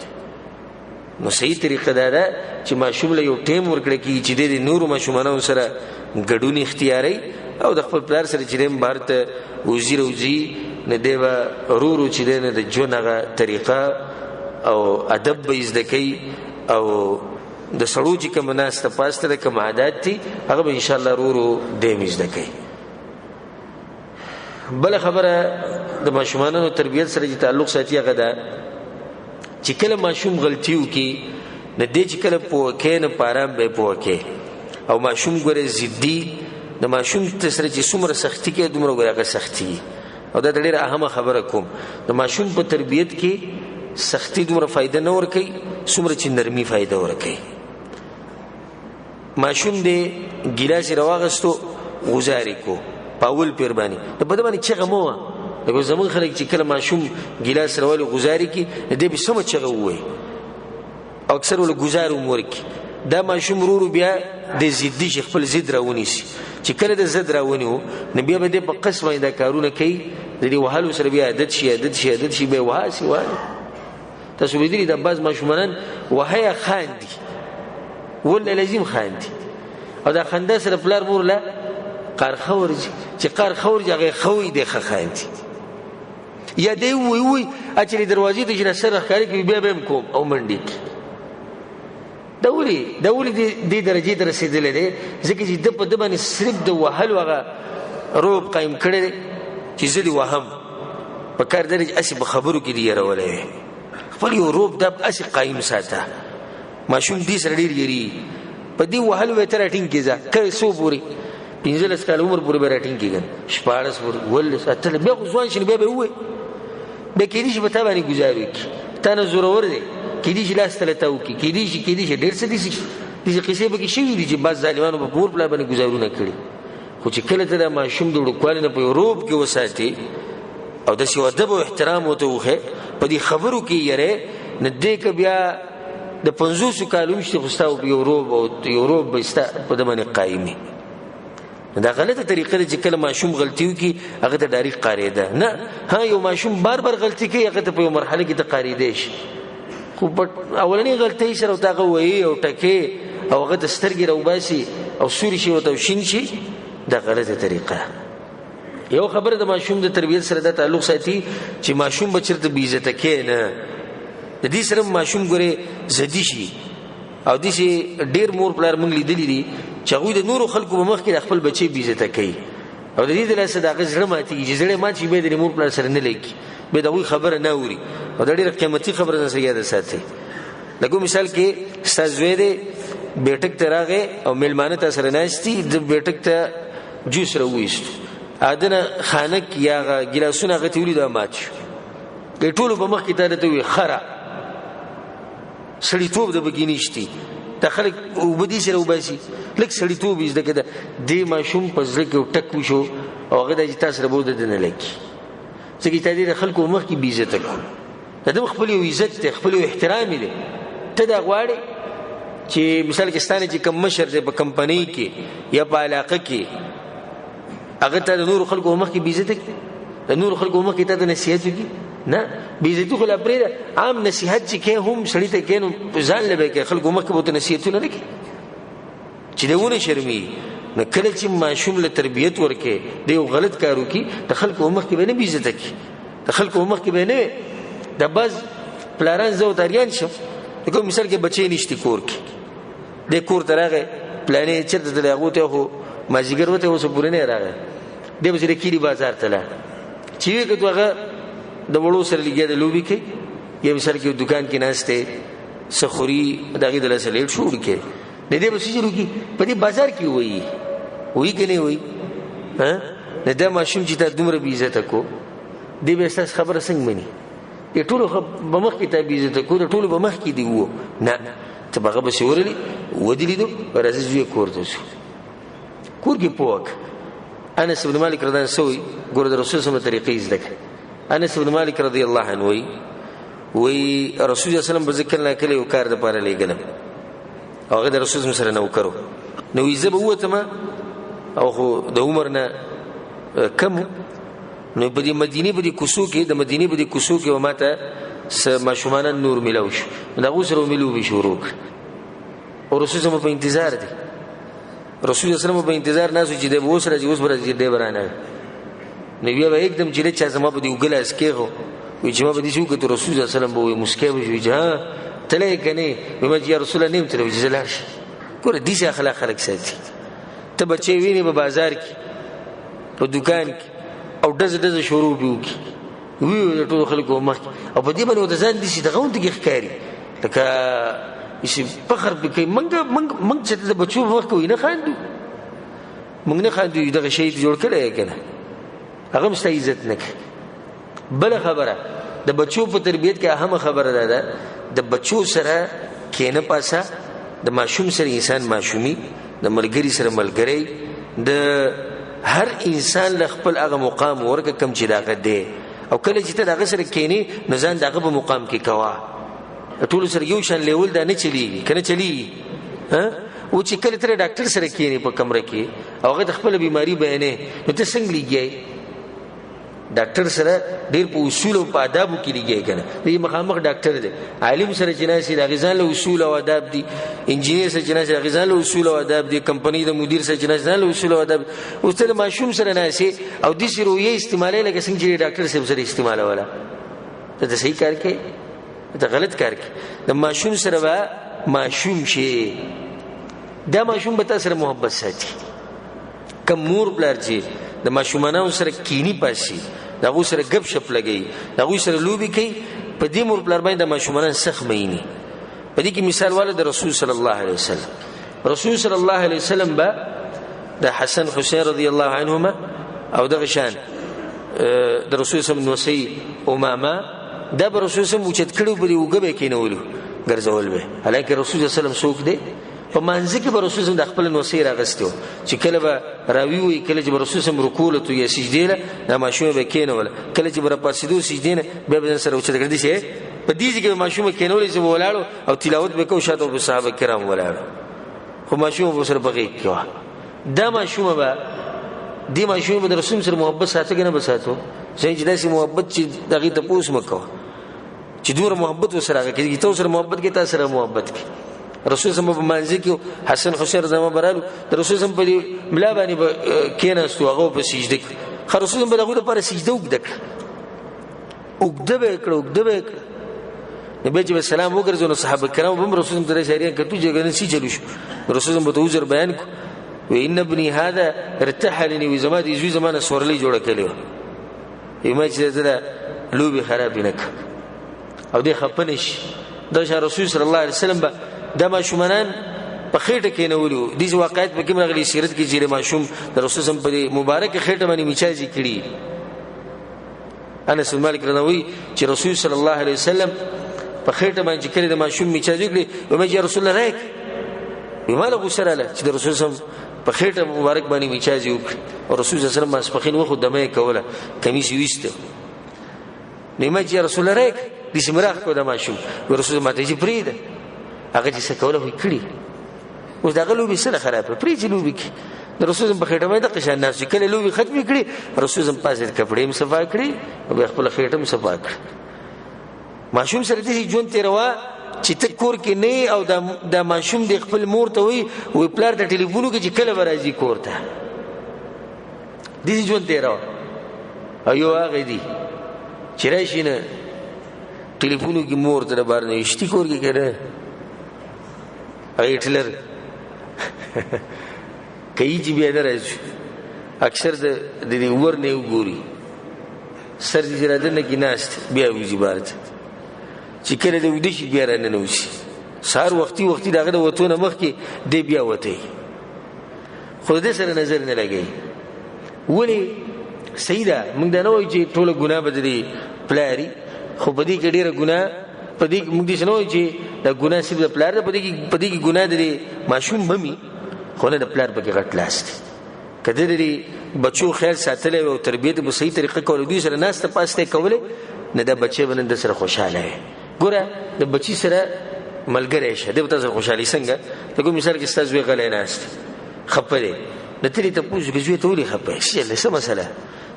نو صحیح طریقه دا ده چې ماشوم له یو ټیم ورکړی کېږي چې دی د نورو ماشومانو سره ګډون اختیاري، او د خپل پلار سره چې دی بهر ته وځي روځي، نه دی به ورو ورو چې دی نه د ژوند هغه طریقه او ادب به زده کوي، او د سړو چې کوم ناسته پاسته د کوم عادات دي هغه به انشاءالله ورو ورو دی هم زده کوي. بله خبره د ماشومانو تربیت سره چې تعلق ساتي هغه ده چې کله ماشوم غلطي وکړي، نه دی چې کله پوه کوي نه په ارام به یې پوه کوي. او ماشوم ګوره ضدي، د ماشوم سره چې څومره سختي کوي دومره ګوره هغه سختي. او دا ډېره اهمه خبره کوم، د ماشوم په تربیت کې سختی دومره فایده نه ورکوي څومره چې نرمي فایده ورکوي. ماشوم دی ګیلاس یې راواغستو، غزارې کو په اول پیر باندې، د بده باندې چغه مه وه. لکه زمونږ خلک چې کله ماشوم ګیلاس راولي غزارې کړي، دی به سمه چغه ووایي او اکثر ولې ګزار هم ورکړي. دا ماشوم ورو ورو بیا د ضدي شي، خپل ضد راونیسي. چې کله د ضد راونیو نو بیا به دی په قسم باندې دا کارونه کوي، د دې وهلو سره بیا عادت شي بیا وهاسي تاسو لیدلی د بعض ماشومان وهیا خاندي ول لازم خاندي او دا خنده سره پلار مور لا قار خورجي چې قار خورجي هغه خوي دی خاندي یا دی وی اچري دروازې ته چې سره ښکاری کوي بیا به کوم او منډي دولی دی درجه ته رسیدلې ده ځکه چې د په د باندې صرف د وهل وغه روب قائم کړي چې زدي وهم په کار درجه اسی په خبرو کې دی راولې خپل یو روب د اسی قائم ساته ماشوم دې سره ډیر یری په دې وهل وې تر اټینګ کېځه کړي سو پوری 15 کال عمر پورې به اټینګ کېږي شپارس ور ول اتل به ځوان شنه به وې به کې دې چې په تابانه گزارو کې تنه زورور دی کې دې چې لاس تل تاو کې دې چې ډیر څه دي قصې به کې شي دي چې بعض ظالمانو په پور پلا باندې گزارونه کړي خو چې کله ته ماشوم د وړوکوالي نه په روب کې وساتي او د سی ادب او احترام وته وخه په دې خبرو کې یره نه دې ک بیا د 500 کالو مشته خوستاو په یوروب بستا په دمنه قایمي دا غلطه طریقه چې کله ماشوم غلطیو کی هغه ته ډایرک قاریده نه ها یو ماشوم بار غلطی کوي هغه ته په یو مرحله کې ته قاریده شي خو اولنی غلطی سره تاغه وایي او ټکه او هغه د سترګې راوباسي او سوري شي او توشین شي دا غلطه طریقه یو خبره د ماشوم د تربیت سره د تعلق ساتي چې ماشوم بچرته بی عزت کې نه د دې سره ماشوم ګره زدي شي او د دې ډیر مور پلار مونږ لیدلی دي چې هغه د نورو خلکو په مخ کې خپل بچي بی عزت کوي او د دې د لاسه دغه زړه ماتي چې زړه مات شي به د مور پلار سره نه لګي به دا وی خبره نه اوري او دا ډیره قیمتي خبره نه سیاده ساتي لکه مثال کې استاد زویده بیٹک تراغه او ملمانه ته سره ناشتي د بیٹک ته جوس راويست ادنه خانک یا ګلاسونه غتیولې د مات د ټولو په مخ کې ته وی خره سړی توپ د بګینشتي داخله وبدي سره وباسي لکه سړی توپ زده کده د ماشوم په ځل کې ټک وشو او هغه د تاسو سره بوده نه لکی ځکه ته د خلکو مخ کې بي عزت کو د خپل عزت خپل احترام دي ته دا غواړي چې مثال کې ستانه چې کم مشر دی په کمپنی کې یا په علاقه کې هغه ته د نور خلکو مخ کې بي عزت د نور خلکو مخ کې ته د نصیحت کی نه بي عزت خو لا پرې عام نصیحت چې کې هم سړی ته کینو ځان لبه کې خلکو مخ کې بوته نصیحتونه نه کوي چې دونه شرمي نو کله چې ماشوم له تربيت ورکه دی غلط کارو کی د خلکو مخ کې به نه بي عزت کی د خلکو مخ کې به نه د باز پلاران زو تاریان شو کوم مثال کې بچي نشتی کور کې د کور ترغه پلانې چرته دلغه ته خو ماجیګر وته اوس پورې نه راغی د بچی کېری بازار ته لا چې کتوغه د وړو سره لګیا د لوبي کې یا مثال کې دکان کې ناشته سخوري دغه د لاسه لیټ شو کې د دې بسې جوړ کی په دې بازار کې وای کني وای ها نه د ماشوم چې د دومره بي عزت کو دې به اساس خبره څنګه مني د ټولو بمخ کې ته بي عزت کو د ټولو بمخ کې دی وو نه ته هغه به شورلی ودلی دو راځي کور ته شو کور کې پوک انس بن مالک رضی الله عنه ګور د رسول صلی الله علیه وسلم طریقې زده انس بن مالک رضی الله عنه وی رسول الله صلی الله علیه وسلم ذکر نه کړي او کار د پاره لګلم هغه د رسول سره نو کړو نو یې زبه وته ما او خو د عمر نه کم نو په دې مدینه په دې کوسو کې د مدینه په دې کوسو کې وماته ماشومان نور ملوش دا غوسره ملو به شروع او رسول الله په انتظار دي رسول الله صلی الله علیه وسلم په انتظار ناسو چې د وسره چې اوس برځي دی برانه نو بیا به एकदम چې چا زما په دې وګلاس کېغو وی چې ما به دې شو کې رسول الله صلی الله علیه وسلم به مسکه وي چې ها تلې کني ومه چې رسول الله نیم تل وي زلاش ګوره دې اخلاق خلک ساتي ته بچي ویني په بازار کې په دکان کې او دزه شروع وکي وی ټول خلکو مخ او په دې باندې د ځان دي چې دغه وند کې ښکاری لکه چې فخر به منګ چې د بچو وخت وینه خاندو موږ نه خاندو دغه شی جوړ کړی کنه هغه مست عزت نه بل خبره د بچو په تربيت کې اهم خبره ده د بچو سره کینه پاسه د ماشوم سره انسان ماشومي د ملګری سره ملګری د هر انسان خپل هغه مقام ورکه کم چې داغه دی او کله چې ته داغه سره کینی نه ځان داغه په مقام کې کوا ټول سره یو شان لیول دا نه چلی کنه چلی ها او چې کله تر ډاکټر سره کینی په کمره کې او هغه خپل بیماری بیانې نو ته څنګه لګیای ډاکټر سره ډیر په اصول او په آدابو کې لګي کنه دی مخامخ ډاکټر دی عالم سره جناسي د غزان له اصول او آداب دي انجینیر سره جناسي د غزان له اصول او آداب دي کمپنی د مدیر سره جناسي له اصول او آداب او ستل ماشوم سره ناسي او د سروي استعمالي لکه څنګه چې ډاکټر سره استعمال ولا ته صحیح کار کوي ته غلط کار کوي د ماشوم سره با ماشوم شي دا ماشوم به تاسو سره محبت ساتي کم مور بلار چې د ماشومانو سره کینی پاسي دا غو سره غب شپ لګي دا غو سره لوبي کوي په دې مور بلار باندې د ماشومانو سخت مېني په دې کې مثال والا د رسول صلی الله علیه وسلم رسول صلی الله علیه وسلم با د حسن حسین رضی الله عنهما او د غشان د رسول صلی الله علیه وسلم امامه دا به رسول صلی الله علیه وسلم چې کړو په دې وګبه کې نولو ګرځول به حالکه رسول صلی الله علیه وسلم څوک دی په منځ کې به رسول د خپل نوسیر اغستو چې کله به راوی وي کله چې رسول سم رکوع له تو سجده له دا ماشومه به کېنول کله چې بر پاسیدو سجده نه به سره اوچت کړی شي په دې کې ماشومه کېنول چې ولاړو او تلاوت به کو شاته په صحابه کرام ولاړو خو ماشومه به سره بغي کوا دا ماشومه به دې ماشومه به رسول سره محبت ساتي کنه به ساتو چې داسې محبت چې دغه ته پوس مکو چې دوره محبت وسره کې ته سره محبت کې تاسو سره محبت کې رسول سم په منځ کې حسن حسین زما برالو رسول سم په ملا باندې کېناستو هغه په سجده کې رسول سم په دغه لپاره سجده وکړه نبی چې سلام وګرځول صحابه کرام هم رسول سم ته اشاره کړو چې ګنې سي چلو شو رسول سم په وزر بیان کو و ان ابني هذا ارتحلني وزما دي زوی زمانه سورلي جوړ کړو یمه چې دا لوبي خراب نک او دې خپنش د رسول صلی الله علیه وسلم دا ماشومان په خېټه کې نورو دي واقعیت په کوم غلي سیرت کې چې ماشوم د رسول سم په مبارک خېټه باندې میچازي کړي انس بن مالک رضی چې رسول صلی الله علیه وسلم په خېټه باندې کړي د ماشوم میچازي کړي او مې رسول الله راک وماله غسر له چې د رسول سم په خېټه مبارک باندې میچازي وکړي او رسول صلی الله علیه وسلم مسپخین وخت دمه کوله کمیس ویسته نیمه چې رسول الله راک دې سمراخ کو د ماشوم رسول ماته چې پریده هغه چې څه کوله وي کړی اوس دا غلوبي سره خرابه پریږي لوبي کې د رسول په خېټه باندې د قشان ناس کله لوبي ختمي کړي رسول هم پاسه کپڑے هم صفا کړي او خپل خېټه هم صفا کړي ماشوم سره دې جون تیروا چې ته کور کې نه او دا ماشوم د خپل مور ته وي پلار د ټلیفونو کې چې کله ورځي کور ته دې جون تیروا ایو هغه دي چې راشي نه ټلیفونو کې مور ته بار نه اشتي کور کې کړه هټلر کای چې بیا درځي اکثر د دې ور نه وګوري سر دې راځنه کې ناست بیا وځي بارته چې کله دې ودی شي بیا رانه نوشي سار وختي داغه وته مخ کې دې بیا وته خو دې سره نظر نه لګي ولی سیدا موږ دا نه وایو چې ټول ګناه بدري پلاری خو بدی کې ډیره ګناه پدې موږ دې شنو چې دا ګناه سیب د پلار د پدې کې ګناه دي ماشوم بمي خو نه د پلار په کې غټ لاست کده دې بچو خیر ساتل او تربیت په صحیح طریقه کول دي سره ناس ته پاسته کوله نه د بچي باندې سره خوشاله ګوره د بچي سره ملګری شه د تاسو خوشالي څنګه ته کوم مثال کې ستاسو غلې ناست خپره د تری ته پوښتنه کوي ته ولي خپه شي له څه مسله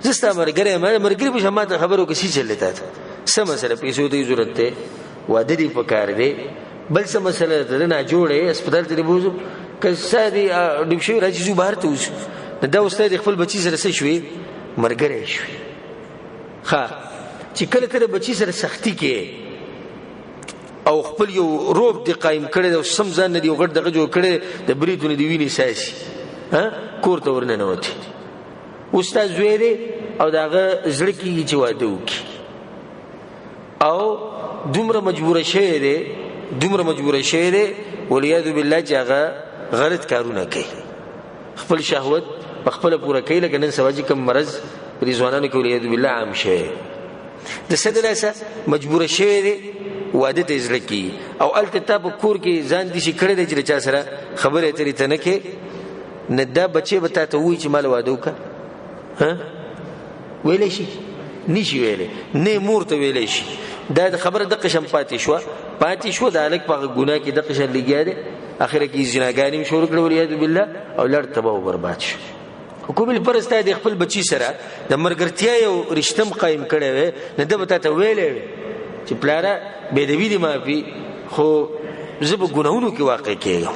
زستا مرګري په شماته خبرو کې شي چلته څه مسله پیسو ته ضرورت ده واده دی پکار دی بل څه مسله ده نه جوړه هسپتال ته بوزو که سادي ډیپشي راځي زو بهر ته وځي دا استاد خپل بچی سره څه شوي مرګره شوي ها چې کله تر بچی سره سختی کې او خپل یو روب دی قائم کړي او سم ځان دی غړ دغه جوړ کړي د بریتونه دی ویني ساسي ها کوړه ورنه نه وتی استاد زویره او داغه زړه کې چې واده وکي او دومره مجبور شه دی ولیاذ بالله چې هغه غلط کارونه کوي خپل شهوت خپل پوره کوي لکه نن سبا چې کوم مرز رضوانانو کې ولیاذ بالله عام شه د سدلاسه مجبور شه دی واده ته ځل کی او التتاب کور کې ځان دي شي کړی دی چې چا سره خبره اترې ته نه کې نه دا بچي به تاسو وی چې مال واده وکړه ها ویلې شي نشي ویلې نه مور ته ویلې شي دا خبره د قشم پاتې شو د الک په ګناه کې د قشم لګیا دي اخر کې زناګانی شروع کړو ولیاذ بالله او لړ تباہ او برباد شو حکومت پرسته د خپل بچی سره د مرګرتیا یو رشتم قائم کړی وي نه د بتا ته ویلې چې پلاره به د وی دی مافي خو زب ګناونو کې واقع کېږم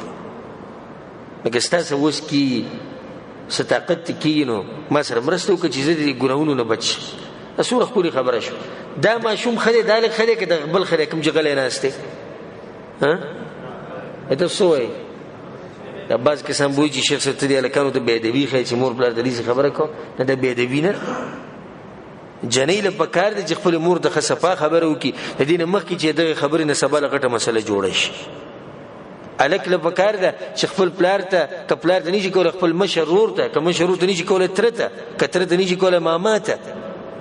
لکه ستاسو اوس کې ستاقت کینو ما سره مرسته وکړي چې زه د ګناونو نه بچ اسوره خوري خبره شو دا ماشوم خله دالک خله کې د بل خله کوم جګړه نه استه ها اته سوې دا باز کسان بوي چې شیخ ستدي الکانو ته بيدوي خې چې مور بلار د دې خبره کو نه د بيدوي نه جنیل په کار د خپل مور د خصفه خبره وکي د دې نه مخکې چې د خبرې نه سباله غټه مسله جوړه شي الک له پکار ده چې خپل پلار ته کپلار ته نشي کول خپل مشرور ته کوم مشرور ته نشي کول ترته کتره ته نشي کول ماما ته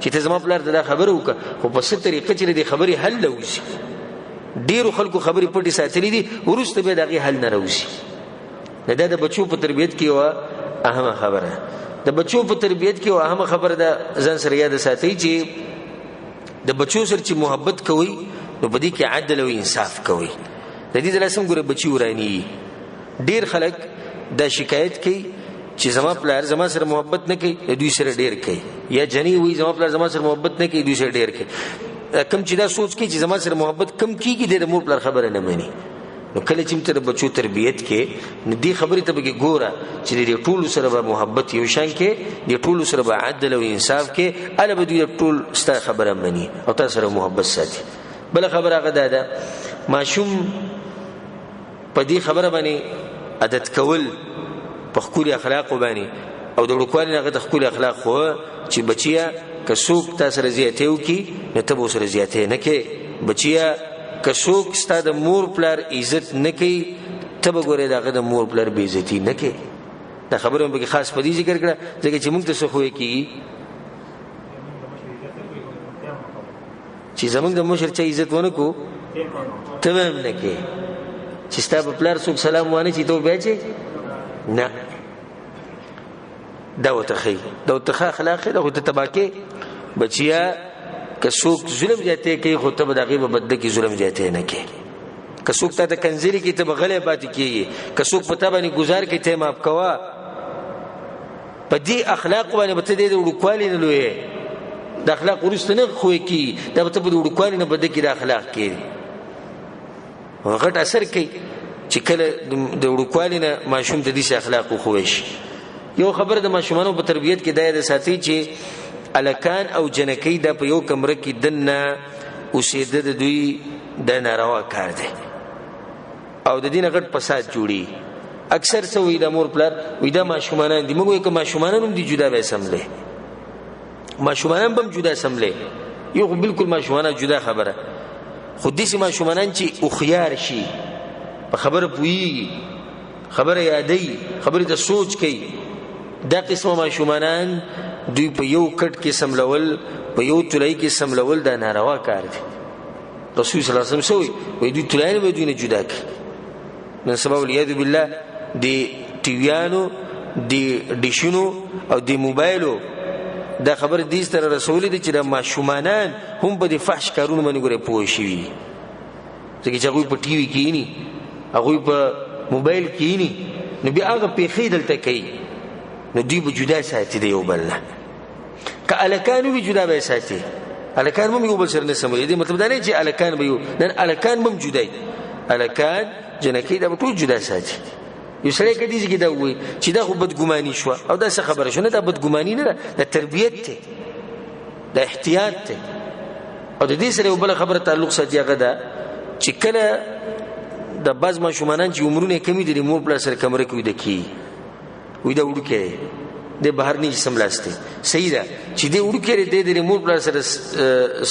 چې ته زما پلار ته دا خبره وکړه خو په ست طریقه چې د خبرې حل لوي ډیرو خلکو خبرې پټي ساتلې دي ورسته به دغه حل نه راوځي دا د بچو په تربيت کې وا اهمه خبره د بچو په تربيت کې وا اهمه خبره ده ځان سره یاد ساتي چې د بچو سره چې محبت کوي نو په دې کې عدل او انصاف کوي د دې لاسم ګره بچي ورانی ډیر خلک دا شکایت کوي چې زما پلار زما سره محبت نه کوي دوی سره ډیر کوي یا جنې وي زما پلار زما سره محبت نه کوي دوی سره ډیر کوي کم چې دا سوچ کوي چې زما سره محبت کم کیږي د مور پلار خبره نه مانی نو کله چې تر بچو تربيت کې دې خبرې ته به ګوره چې دې ټول سره به محبت یو شان کې دې ټول سره به عدل او انصاف کې اله به دې ټول ستا خبره مانی او تاسو سره محبت ساتي بل خبره غدا ده ماشوم په دې خبره باندې عادت کول په خپل اخلاق باندې او د ورکوالي نه غته خپل اخلاق خو چې بچیا کڅوک تاسو رضایته وکي نه ته به سره زیاته نه کې بچیا کڅوک ستاسو د مور پلار عزت نه کوي ته به ګوره دغه د مور پلار بے عزتی نه کوي دا خبره به خاص په دې ذکر کړه ځکه چې موږ ته څه خوې کی چې زمونږ د مشر چا عزت ونه کو ته هم نه کوي چې ستاسو پلار څوک سلام وانه چې ته بیا چې نه دا وتخی دا وتخا اخلاق دا خو ته تباکه بچیا کڅوک ظلم جاتے کوي خو ته دغه په بد کې ظلم جاتے نه کوي کڅوک ته کنځري کې ته بغلې پاتې کیږي کڅوک پتا باندې گزار کې ته ماف کوا په دې اخلاق باندې به ته دې وړوکوالي نه لوي د اخلاق ورستنه خو کی دا به ته وړوکوالي نه بد کې د اخلاق کې غټ اثر کوي چې کله د وړوکوالي نه ماشوم د دې اخلاق خو وشي یو خبر د ماشومانو په تربيت کې دایره ساتي چې الکان او جنکی دا په یو کمره کې دنه اوسېده د دوی د ناروا کار دی او د دینه غټ فساد جوړي اکثر سوې د مور پلار وې دا ماشومان دي موږ یې که ماشومان هم دي جدا به سملې ماشومان هم جدا سملې یو بالکل ماشومان جدا خبره خود دې ماشومان چې او خيار شي په خبره پوي خبره یادې خبره ته سوچ کوي دا قسمه ماشومان دوی په یو کټ کې سملول په یو تلای کې سملول دا ناروا کار دی رسول صلی الله علیه وسلم سوې وې دوی تلای نه دوی نه جدا کړي نن سبا ولید بالله دی ټیویانو دی ډیشونو او دی موبایلو دا خبر دې ستر رسول دي چې د ماشومانان هم په دې فحش کارونه باندې ګره پوه شي ځکه چې هغه په ټي وي کې ني هغه په موبایل کې ني نو بیا هغه په خیدلته کوي نو دی به جدا ساتي دی یو بل نه که الکانو به جدا به ساتي الکان هم یو بل سره نه سموي دی مطلب دا نه چې الکان به یو نن الکان هم جدای الکان جنکی دا ټول جدا ساتي یو سره کدي چې دا وي چې دا خو بدګماني شو او دا څه خبره شو نه دا بدګماني نه دا تربيت ته دا احتیاط ته او د دې سره یو بل خبره تعلق ساتي هغه دا چې کله د باز ماشومان چې عمرونه کمی دي مور پلا سره کمره کوي دکی وې دا وړکه د بهر نه سملاسته صحیح ده چې د وړکه د مور پلا سره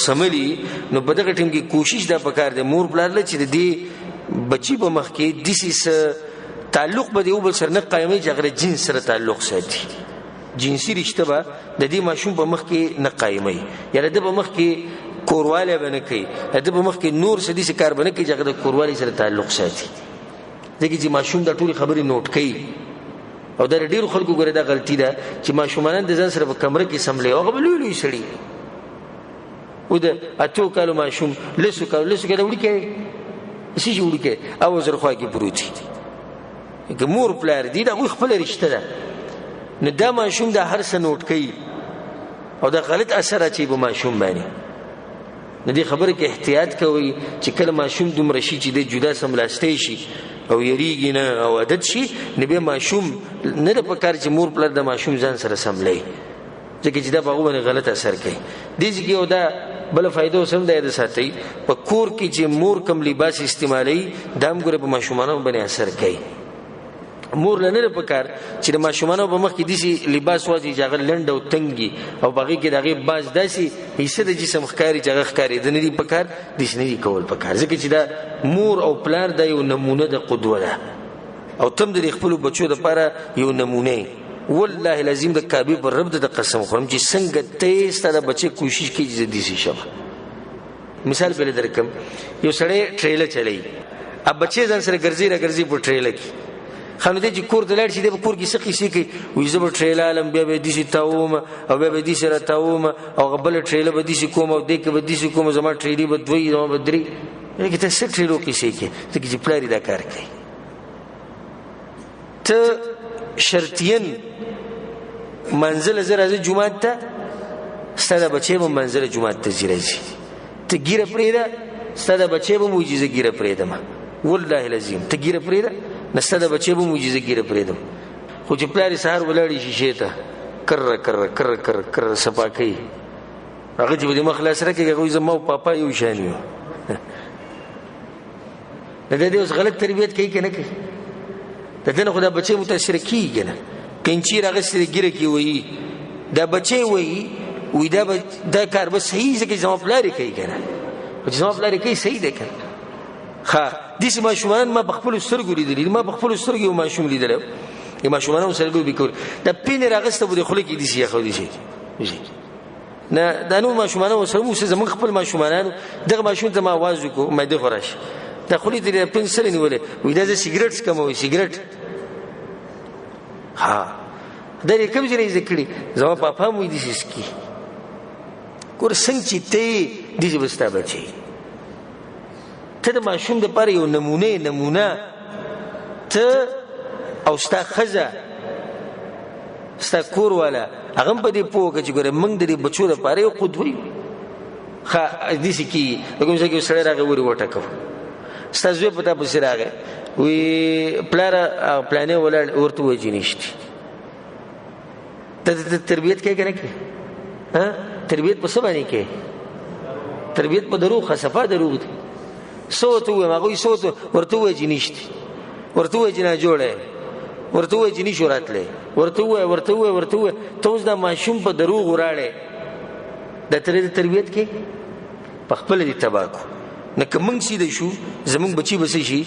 سملي نو په دغه ټیم کې کوشش دا پکار دی مور پلا له چې د بچي په مخ کې د سیس تعلق به یو بل سره نه قائمي چې غره جنس سره تعلق ساتي جنسي رشتہ به د دې ماشوم په مخ کې نه قائمي یعنی د په مخ کې کورواله بنه کوي د په مخ کې نور سدي سي کار بنه کوي چې غره کوروالي سره تعلق ساتي ځکه چې ماشوم د ټولي خبرې نوٹ کوي او د ډیرو خلکو ګره دا غلطي ده چې ماشومان د ځان سره په کمره کې سملي او غبلوي لوي سړي و د اتو کالو ماشوم لسو کالو وړي کې شي جوړ کې او زر خو کې پروتي که مور پلار دي دا خپل رشتہ ده نو دا ماشوم دا هر څه نوٹ کوي او دا غلط اثر اچي په ماشوم باندې. نو دې خبره کې احتیاط کوي چې کله ماشوم دومره شي چې د جدا سملاستی شي او یریږي نه او عادت شي، نو به ماشوم نه د پکار چې مور پلار د ماشوم ځان سره سملي، ځکه چې دا په هغه باندې غلط اثر کوي. دې ځکه یو دا بل فائدو سم دی د ساتي په کور کې چې مور کم لباس استعمالي دام ګره په ماشومانو باندې اثر کوي. مور لنه په کار چې د ماشومانو په مخ کې دسی لباس واځي چې لنډ او تنګي او باغی کې دغه باز داسي حصہ د جسم ښکاری چې ښکاری د نړۍ په کار دس نه کول په کار، ځکه چې دا مور او پلار د یو نمونه د قدوه ده او تم د خپل بچو لپاره یو نمونه. والله لازم د کعبه پر رب د قسم خورم چې څنګه ته ستاسو بچي کوشش کوي چې دسی شبه. مثال به درکم، یو سړی ټریلر چلای اب بچي ځان سره ګرځي په ټریلر کې خانو دې چې کور ته لاړ شي د کور کې سقي سي کوي وې زبر ټریل عالم بیا به دي سي تاوم او بیا به دي سره تاوم او قبل ټریل به دي سي کوم او دې کې به دي سي کوم زما ټریلی به دوی زما بدري کې ته څه ټریلو کې سي کې ته چې پلاری دا کار کوي. ته شرطین منزل زره جمعه ته ستاده بچي به منزل جمعه ته زیرځي ته ګیره پرېدا ستاده بچي به معجزه ګیره پرېدا ما والله لازم ته ګیره پرېدا نستاده بچي به معجزه ګیره پرېدم خو چې پلاری سهار ولاړی شیشه ته کر کر کر کر کر صفا کوي هغه چې د مخلاص راکې هغه زما او پاپا یو شانیو. دا دې اوس غلط تربیت کوي کنه کوي دا دنه خدا بچي متاثر کیږي نه کینچی راغ سره ګیره کی وای دا بچي وای دا کار به صحیح ځکه زما پلاری کوي کنه چې زما پلاری کوي صحیح ده کنه. ها دې ما شومان ما بخپل سترګو لیدل ما بخپل سترګو ما شوم لیدل ما شومان سره به کور دا پین راغسته بده خلک دي شي خو دي شي نه دا نو ما شومان سره مو زمون خپل ما شومانانو دغه ما شوم ته ما आवाज وکړو مې د خورش دا خولي دې پین سره نیولې وې دا سیګریټ کوموي سیګریټ ها دا یې کوم ځای ذکرې زما پاپا مو دي سکی کور څنګه چې ته دې بستا بچي ته د ماشوم د پاره یو نمونه ته او ستا خزه ستا کور والا هغه په دې پوهه چې ګوره موږ د بچو لپاره یو قدوه یو. ښه دې سکی کوم ځای کې سره راغی وری وټکو ستا زوی په تا پسې راغی وی پلانې ولاړ ورته وایي نشته ته تربیت کوي کنه کې ها تربیت په څه باندې کې تربیت په دروغ خصفه دروغ دي صوت هو ما غوي صوت ورته وایي نشته ورته وایي نه جوړه ورته وایي نشو راتله ورته وایي ته اوس دا ماشوم په دروغ وراړې د تربیت کې په خپل دي تباکو نه کوم سیده شو زمون بچي بس شي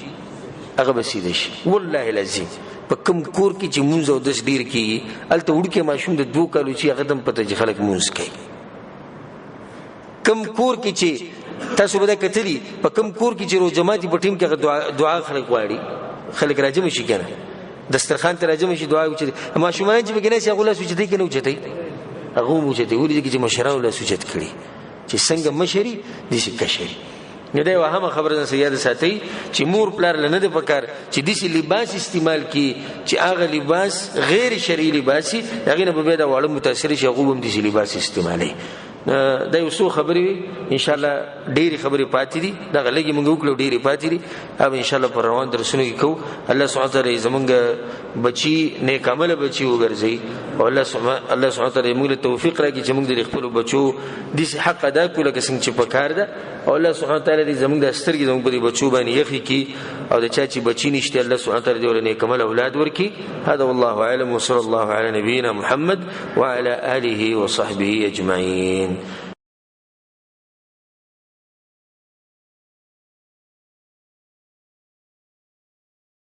هغه بسیده شي. والله لازم په کوم کور کې چې مونږ او دس ډیر کیږي الته وړکه ماشوم د 2 کالو چې هغه دم پته چې خلک مونږ کوي. کوم کور کې چې تاسو به کتلی په کوم کور کې چې رو جماعتي په ټیم کې دعا خلک واړي خلک راځي شي کنه دسترخوان ته راځي شي دعا وکړي ماشومان چې بګنه شي غولا سوچ دی کنه وچتای هغه مو چې دی ولې چې مشره ولا سوچت کړي چې څنګه مشري دي شي کشري. نه دی وهم خبره سیاده ساتي چې مور پلار لنه د پکار چې دسی لباس استعمال کی چې هغه لباس غیر شرعي لباسي هغه نه به دا وړو متاثر شي هغه هم دسی لباس استعمالي. دا یو څو خبرې ان شاء الله ډېری خبرې پاتې دي دا لګي موږ وکړو ډېری پاتې دي او ان شاء الله پر روان درسونه کې کو الله سبحانه تعالی زمونږ بچي نیک عمل بچي وګرځي او الله سبحانه تعالی موږ له توفیق راکړي چې موږ د خپل بچو د حق ادا کول کې څنګه چې پکار ده او الله سبحانه تعالی زمونږ د سترګې زموږ په بچو باندې یخي کی او د چا چې بچی نشته الله سبحانه تعالی دې ولنه کمل اولاد ورکی. هذا والله اعلم وصلى الله على نبينا محمد وعلى اله وصحبه اجمعين.